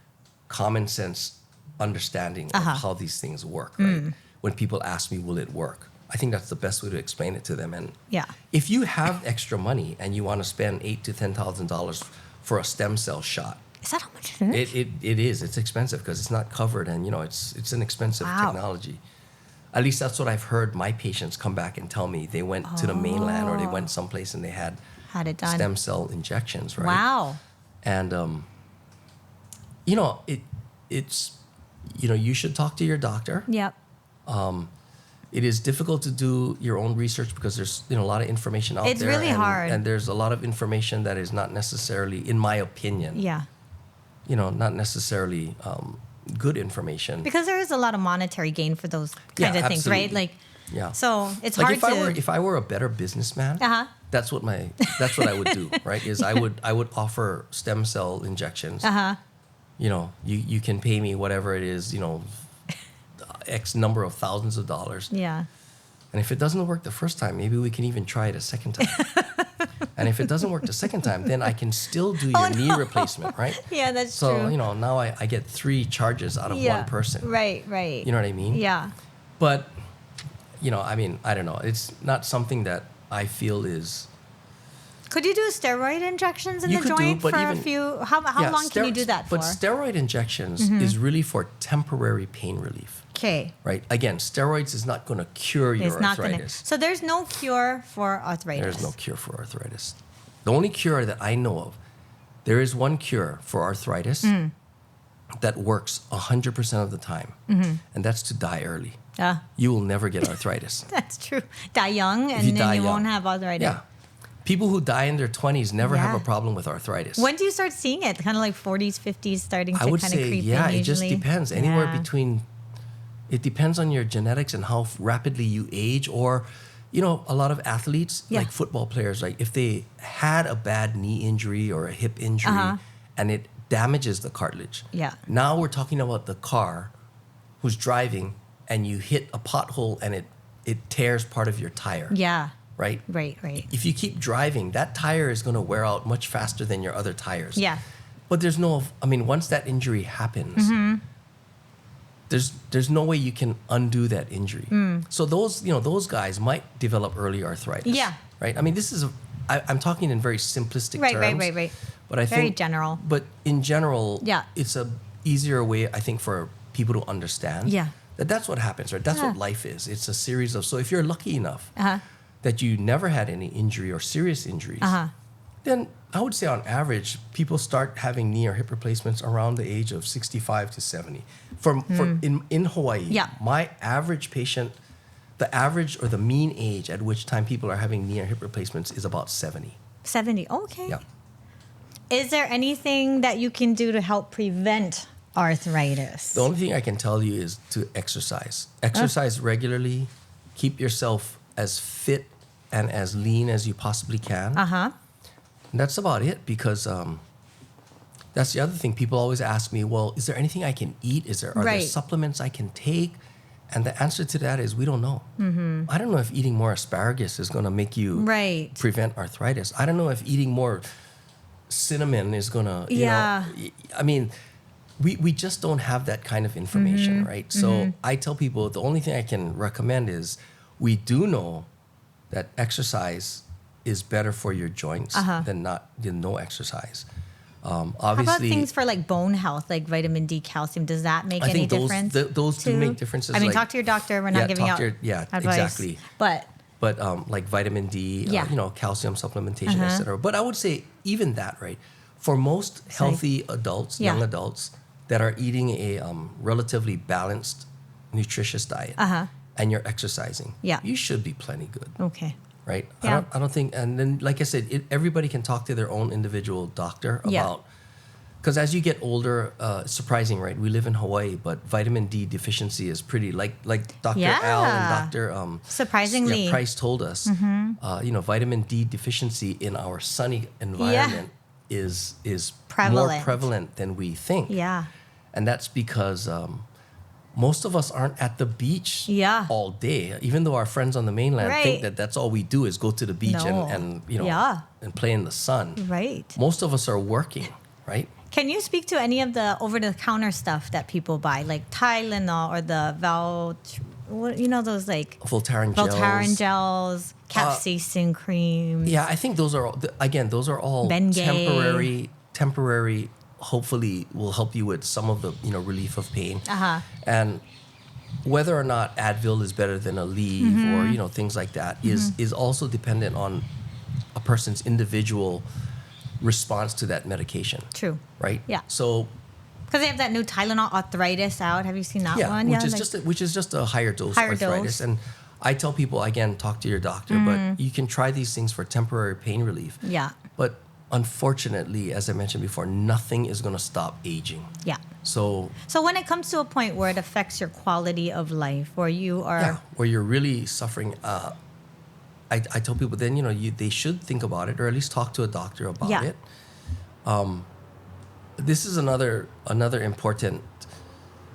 common sense understanding of how these things work, right? When people ask me, will it work? I think that's the best way to explain it to them. And Yeah. if you have extra money and you want to spend $8,000 to $10,000 for a stem cell shot, Is that how much it is? it is. It's expensive because it's not covered, and it's an expensive Wow. technology. At least that's what I've heard my patients come back and tell me. They went to the mainland or they went someplace and they had Had it done. stem cell injections, right? Wow. And it's you should talk to your doctor. Yep. It is difficult to do your own research because there's a lot of information out It's there. really hard. And there's a lot of information that is not necessarily, in my opinion, Yeah. not necessarily good information. Because there is a lot of monetary gain for those kinds of things, right? absolutely. Like, Yeah. so it's Like hard if I were a better businessman, that's what I would do, right? Is I would offer stem cell injections. You can pay me whatever it is, X number of thousands of dollars. Yeah. And if it doesn't work the first time, maybe we can even try it a second time. And if it doesn't work the second time, then I can still do your knee replacement, right? Yeah, that's so, true. now I get 3 charges out of one person. Right. You know what I mean? Yeah. But, I don't know. It's not something that I feel is... Could you do steroid injections in You the could do, joint but for a even- few? How long can you do that for? But steroid injections is really for temporary pain relief, Okay. right? Again, steroids is not going to cure your It's not going to. arthritis. So there's no cure for arthritis. There's no cure for arthritis. The only cure that I know of, there is one cure for arthritis that works 100% of the time, and that's to die early. You will never get arthritis. That's true. Die young, and you then die you young. won't have arthritis. Yeah. People who die in their 20s never have Yeah. a problem with arthritis. When do you start seeing it? Kind of like 40s, 50s, starting to I would kind of say, creep yeah, in it just usually? depends. Anywhere Yeah. between, it depends on your genetics and how rapidly you age. Or, a lot of athletes, Yeah. like football players, like if they had a bad knee injury or a hip injury and it damages the cartilage. Yeah. Now we're talking about the car who's driving and you hit a pothole and it tears part of your tire. Yeah. Right? Right. If you keep driving, that tire is going to wear out much faster than your other tires. Yeah. But once that injury happens, there's no way you can undo that injury. So those guys might develop early arthritis. Yeah. Right? I'm talking in very simplistic Right. terms. But I Very think general. But in general, Yeah. it's a easier way, I think, for people to understand. Yeah. That's what happens, right? That's Yeah. what life is. It's a series of, so if you're lucky enough that you never had any injury or serious injuries, then I would say on average, people start having knee or hip replacements around the age of 65 to 70. In Hawaii, Yeah. my average patient, the average or the mean age at which time people are having knee or hip replacements is about 70. 70. Okay. Yeah. Is there anything that you can do to help prevent arthritis? The only thing I can tell you is to exercise. Exercise regularly. Keep yourself as fit and as lean as you possibly can. Uh-huh. And that's about it, because that's the other thing. People always ask me, well, is there anything I can eat? Are there supplements I can take? And the answer to that is we don't know. Mm-hmm. I don't know if eating more asparagus is going to make you prevent arthritis. I don't know if eating more cinnamon is going to, you know, I mean, we just don't have that kind of information, right? So I tell people the only thing I can recommend is we do know that exercise is better for your joints than no exercise. Obviously, how about things for like bone health, like vitamin D, calcium? Does that make any difference? Those do make differences. I mean, talk to your doctor. We're not giving out advice. Exactly. But like vitamin D, calcium supplementation, etc. But I would say even that, right? For most healthy adults, young adults that are eating a relatively balanced, nutritious diet, and you're exercising, you should be plenty good. Okay. Right? Yeah. I don't think, and then like I said, everybody can talk to their own individual doctor about, because as you get older, it's surprising, right? We live in Hawaii, but vitamin D deficiency is pretty, like Dr. Al and Dr. Surprisingly, Price told us, vitamin D deficiency in our sunny environment is prevalent. More prevalent than we think. Yeah. And that's because most of us aren't at the beach all day, even though our friends on the mainland think that that's all we do is go to the beach and play in the sun. Right. Most of us are working, right? Can you speak to any of the over-the-counter stuff that people buy, like Tylenol or the those like Voltaren gels, capsaicin cream? Yeah, I think those are all Bengay. temporary. Hopefully will help you with some of the relief of pain. And whether or not Advil is better than Aleve or things like that is also dependent on a person's individual response to that medication. True. Right? Yeah. So because they have that new Tylenol arthritis out. Have you seen that one? Which is just a higher dose arthritis. And I tell people, again, talk to your doctor, but you can try these things for temporary pain relief. Yeah. But unfortunately, as I mentioned before, nothing is going to stop aging. Yeah. So when it comes to a point where it affects your quality of life, where you are... where you're really suffering, I tell people then, they should think about it or at least talk to a doctor about it. This is another important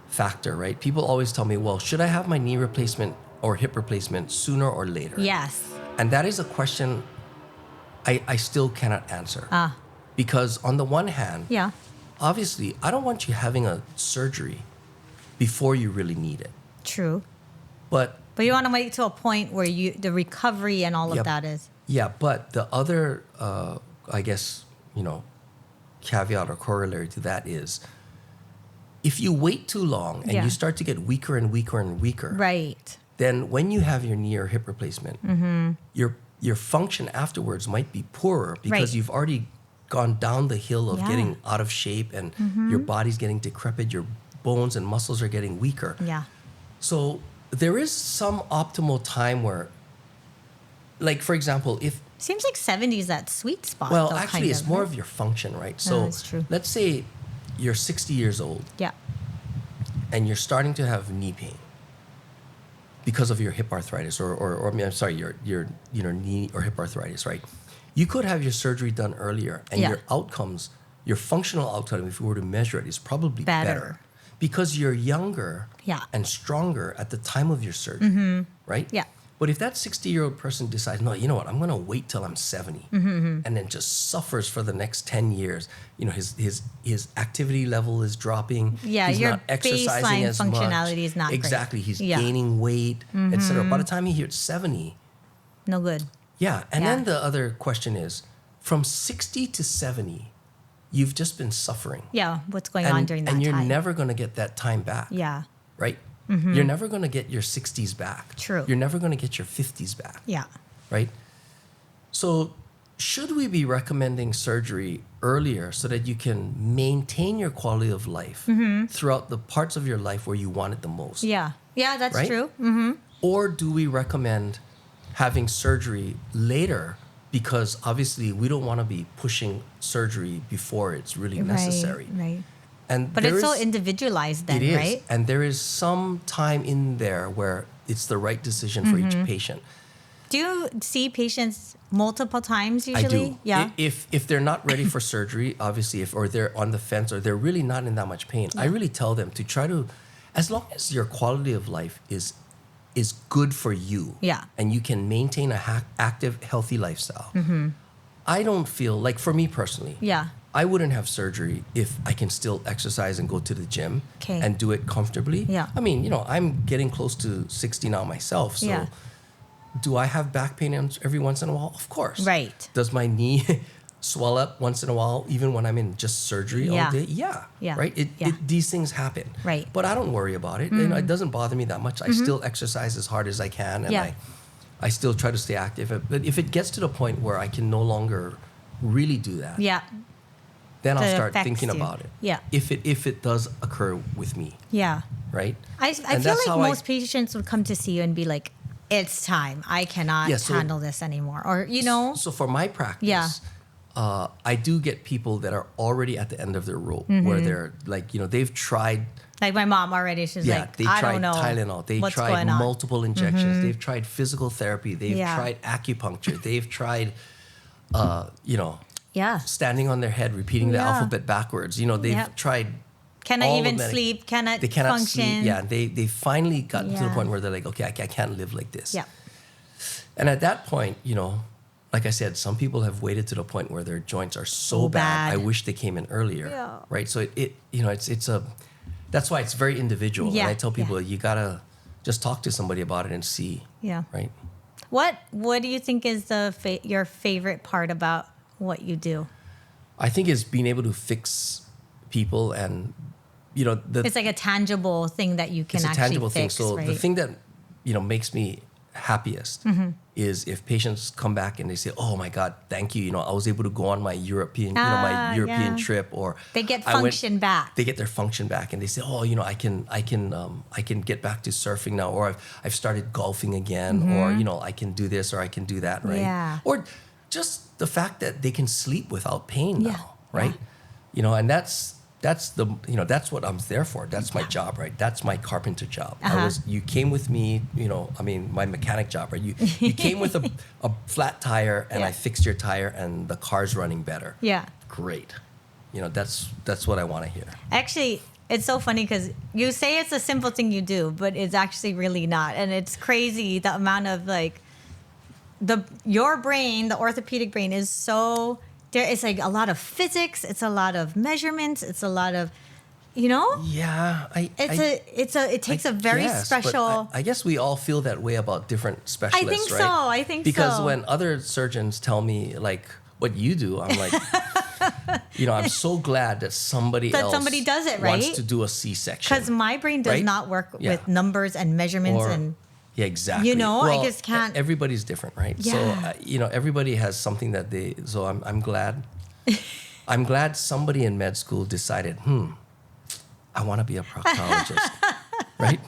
factor, right? People always tell me, well, should I have my knee replacement or hip replacement sooner or later? Yes. And that is a question I still cannot answer. Because on the one hand, obviously, I don't want you having a surgery before you really need it. True. But you want to wait to a point where the recovery and all of that is. Yeah, but the other, caveat or corollary to that is, if you wait too long and you start to get weaker and weaker and weaker, right? Then when you have your knee or hip replacement, your function afterwards might be poorer because you've already gone down the hill of getting out of shape and your body's getting decrepit, your bones and muscles are getting weaker. Yeah. So there is some optimal time where, like, for example, if... Seems like 70 is that sweet spot. Well, actually, it's more of your function, right? So that's true. Let's say you're 60 years old. Yeah. And you're starting to have knee pain because of your hip arthritis or your knee or hip arthritis, right? You could have your surgery done earlier and your outcomes, your functional outcome, if you were to measure it, is probably better. Because you're younger and stronger at the time of your surgery, right? Yeah. But if that 60-year-old person decides, no, you know what, I'm going to wait till I'm 70, and then just suffers for the next 10 years, his activity level is dropping. Yeah, he's your not exercising baseline as functionality much. is not exactly. great. He's gaining weight, etc. By the time he hits 70, no good. Yeah, and then the other question is, from 60 to 70, you've just been suffering. Yeah, what's going on during that time? And you're never going to get that time back. Yeah. Right? You're never going to get your 60s back. True. You're never going to get your 50s back. Yeah. Right? So should we be recommending surgery earlier so that you can maintain your quality of life throughout the parts of your life where you want it the most? Yeah. Yeah, that's true. Or do we recommend having surgery later because obviously we don't want to be pushing surgery before it's really necessary? Right. And But it's so individualized then, it is, right? and there is some time in there where it's the right decision for each patient. Do you see patients multiple times usually? I do. Yeah. If they're not ready for surgery, obviously, or they're on the fence, or they're really not in that much pain, I really tell them to try to, as long as your quality of life is good for you, and you can maintain a active, healthy lifestyle. I don't feel like, for me personally, I wouldn't have surgery if I can still exercise and go to the gym and do it comfortably. Yeah. I mean, I'm getting close to 60 now myself, so do I have back pain every once in a while? Of course. Right. Does my knee swell up once in a while, even when I'm in just surgery all day? Yeah. Right? These things happen. Right. But I don't worry about it. It doesn't bother me that much. I still exercise as hard as I can, and I still try to stay active. But if it gets to the point where I can no longer really do that, then I'll start thinking about it. Yeah. If it does occur with me. Yeah. Right? I feel like most patients would come to see you and be like, it's time. I cannot handle this anymore. Or, So for my practice, I do get people that are already at the end of their rope, where they're like, they've tried. Like my mom already, she's like, they I tried don't know Tylenol. They what's tried going on. multiple injections. They've tried physical therapy. They've tried acupuncture. They've tried, standing on their head, repeating the alphabet backwards. They've tried. Can I even sleep? They cannot function? sleep. Yeah, they finally got to the point where they're like, okay, I can't live like this. Yeah. And at that point, like I said, some people have waited to the point where their joints are so bad. I wish they came in earlier. Yeah. Right. So that's why it's very individual. Yeah. And I tell people you gotta just talk to somebody about it and see. Yeah. Right. What do you think is your favorite part about what you do? I think it's being able to fix people, and it's like a tangible thing that you can actually fix. It's a tangible thing. So the thing that makes me happiest is if patients come back and they say, "Oh my God, thank you! I was able to go on my European trip," or they get function back. They get their function back, and they say, "Oh, I can get back to surfing now, or I've started golfing again, or I can do this or I can do that, right?" Yeah. Or just the fact that they can sleep without pain now, right? And that's what I'm there for. That's my job, right? That's my carpenter job. You came with me, my mechanic job, right? You came with a flat tire, and I fixed your tire, and the car's running better. Yeah. Great. That's what I want to hear. Actually, it's so funny because you say it's a simple thing you do, but it's actually really not. And it's crazy the amount of your brain, the orthopedic brain, is so... It's like a lot of physics. It's a lot of measurements. It's a lot of, Yeah, it takes a very special. I guess we all feel that way about different specialists, right? I think because so. When other surgeons tell me like what you do, I'm like, I'm so glad that somebody else does it, right? Wants to do a C-section. Because my brain does not work with numbers and measurements and. Yeah, exactly. I just can't. Everybody's different, right? Yeah. So, everybody has something that they. So I'm glad. I'm glad somebody in med school decided, I want to be a proctologist, right?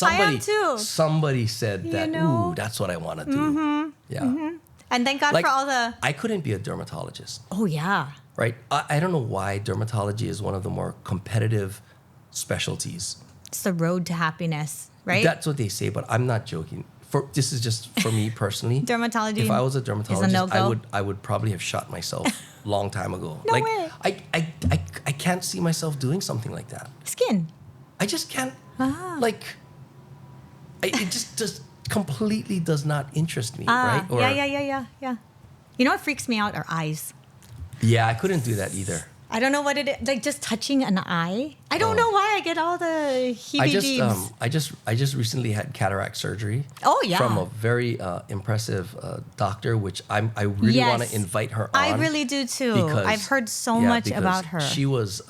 I am too. Somebody said that. Ooh, that's what I want to do. Yeah. And thank God for all the. I couldn't be a dermatologist. Oh yeah. Right. I don't know why dermatology is one of the more competitive specialties. It's the road to happiness, right? That's what they say, but I'm not joking. This is just for me personally. Dermatology. If I was a dermatologist, no-go? I would probably have shot myself long time ago. No way. I can't see myself doing something like that. Skin. I just can't. It just completely does not interest me, right? Or, yeah. You know what freaks me out are eyes. Yeah, I couldn't do that either. I don't know what it is. Like just touching an eye. I don't know why I get all the heebie-jeebs. I just recently had cataract surgery. Oh yeah. From a very impressive doctor, which I really want to invite her on. I really do too. I've heard so much about her. She was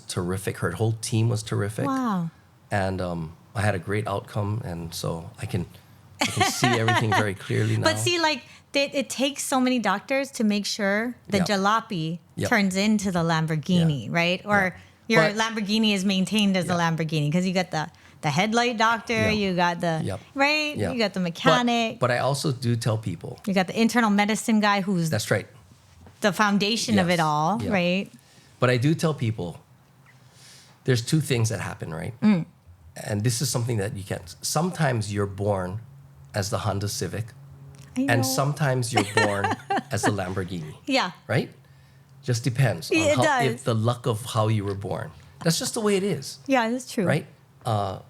terrific. Her whole team was terrific. Wow. And I had a great outcome, and so I can see everything very clearly now. But see, it takes so many doctors to make sure the Jalopy turns into the Lamborghini, right? Or your Lamborghini is maintained as a Lamborghini because you got the headlight doctor, you got the right, you got the mechanic. But I also do tell people you got the internal medicine guy who's that's right, the foundation of it all, right? But I do tell people, there's two things that happen, right? And this is something that you can't. Sometimes you're born as the Honda Civic, and sometimes you're born as the Lamborghini. Yeah. Right? Just depends on if the luck of how you were born. That's just the way it is. Yeah, that's true. Right? And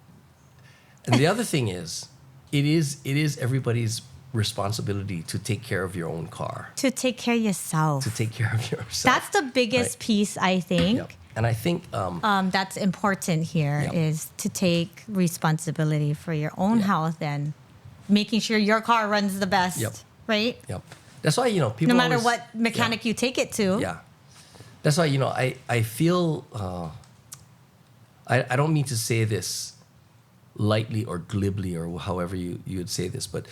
the other thing is, it is everybody's responsibility to take care of your own car. To take care of yourself. To take care of yourself. That's the biggest piece, I think. Yep. And I think that's important here is to take responsibility for your own health and making sure your car runs the best, right? Yep. That's why, people no matter always, what mechanic you take it to. Yeah. That's why, I feel, I don't mean to say this lightly or glibly or however you would say this, but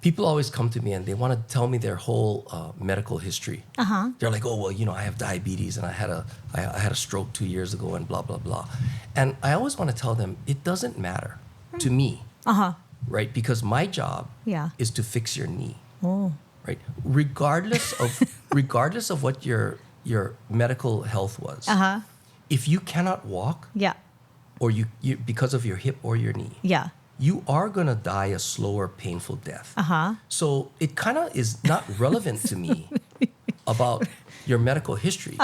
people always come to me and they want to tell me their whole medical history. They're like, oh, well, I have diabetes and I had a stroke 2 years ago and blah, blah, blah. And I always want to tell them it doesn't matter to me, right? Because my job is to fix your knee, right? Regardless of what your medical health was. If you cannot walk or you because of your hip or your knee, you are going to die a slower, painful death. So it kind of is not relevant to me about your medical history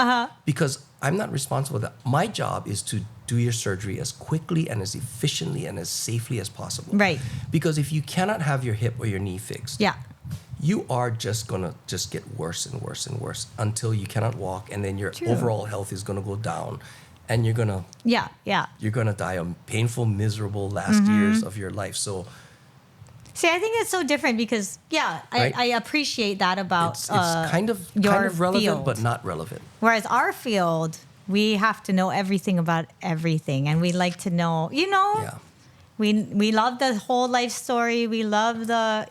because I'm not responsible for that. My job is to do your surgery as quickly and as efficiently and as safely as possible. Right. Because if you cannot have your hip or your knee fixed, you are just going to just get worse and worse and worse until you cannot walk, and then your overall health is going to go down. And you're gonna you're gonna die a painful, miserable last years of your life. So, see, I think it's so different because I appreciate that about it's kind of relevant, field. But not relevant. Whereas our field, we have to know everything about everything, and we like to know, we love the whole life story. We love the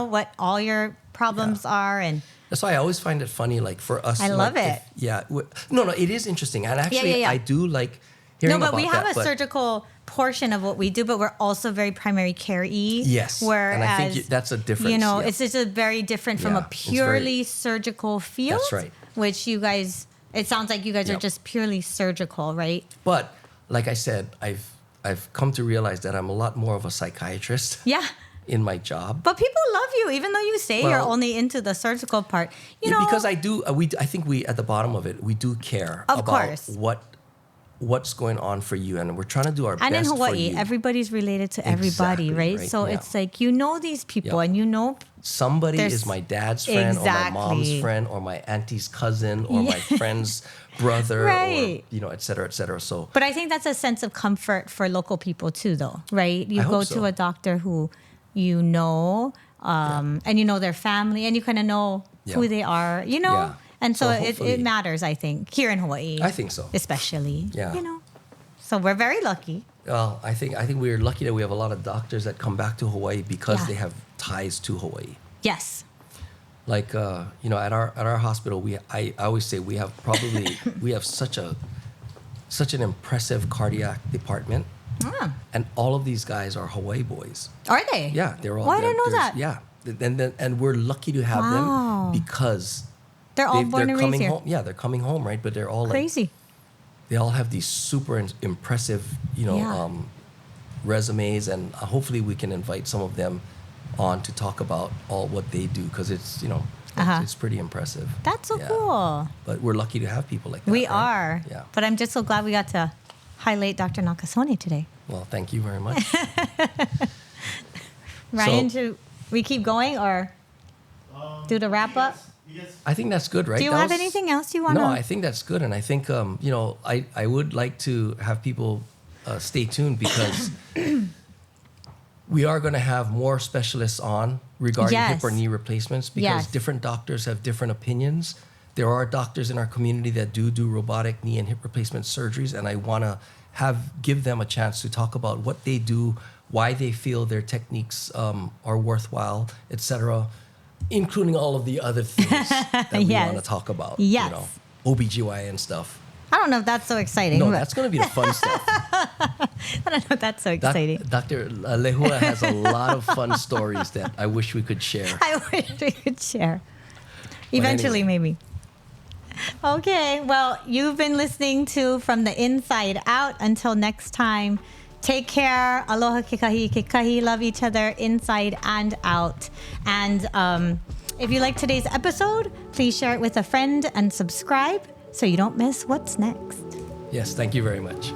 what all your problems are and. That's why I always find it funny, like for us. I love it. No, it is interesting. And actually, I do like hearing about that. No, but we have a surgical portion of what we do, but we're also very primary care-y. Yes. Whereas, and I think that's a difference. It's just a very different from a purely surgical field. That's right. Which you guys, it sounds like you guys are just purely surgical, right? But like I said, I've come to realize that I'm a lot more of a psychiatrist. Yeah. In my job. But people love you, even though you say you're only into the surgical part. Because I do. I think we at the bottom of it, we do care about what's going on for you, and we're trying to do our best for you. And in Hawaii, everybody's related to everybody, right? So it's like these people, and somebody is my dad's friend or my mom's friend or my auntie's cousin or my friend's brother, or et cetera, et cetera. So, but I think that's a sense of comfort for local people too, though, right? You go to a doctor who. And you know their family, and you kind of know who they are, and so it matters, I think, here in Hawaii. I think so. Especially, So we're very lucky. Well, I think we're lucky that we have a lot of doctors that come back to Hawaii because they have ties to Hawaii. Yes. Like, at our hospital, I always say we have such an impressive cardiac department. And all of these guys are Hawaii boys. Are they? Yeah, they're all. I didn't know that. Yeah, and we're lucky to have them because they're all born and raised here. Home. Yeah, they're coming home, right? But they're all crazy. They all have these super impressive, resumes, and hopefully we can invite some of them on to talk about all what they do because it's it's pretty impressive. That's so cool. But we're lucky to have people like that. We are. Yeah. But I'm just so glad we got to highlight Dr. Nakasone today. Well, thank you very much. Ryan, should we keep going or do the wrap up? I think that's good, right? Do you have anything else you want to? No, I think that's good. And I think, I would like to have people stay tuned because we are going to have more specialists on regarding hip or knee replacements because different doctors have different opinions. There are doctors in our community that do robotic knee and hip replacement surgeries, and I want to give them a chance to talk about what they do, why they feel their techniques are worthwhile, etc., including all of the other things that we want to talk about. Yes. OBGYN stuff. I don't know if that's so exciting. No, that's going to be the fun stuff. I don't know if that's so exciting. Dr. Lehua has a lot of fun stories that I wish we could share. I wish we could share. Eventually, maybe. Okay, well, you've been listening to From the Inside Out. Until next time, take care. Aloha kekahi, kekahi. Love each other inside and out. And if you like today's episode, please share it with a friend and subscribe so you don't miss what's next. Yes, thank you very much.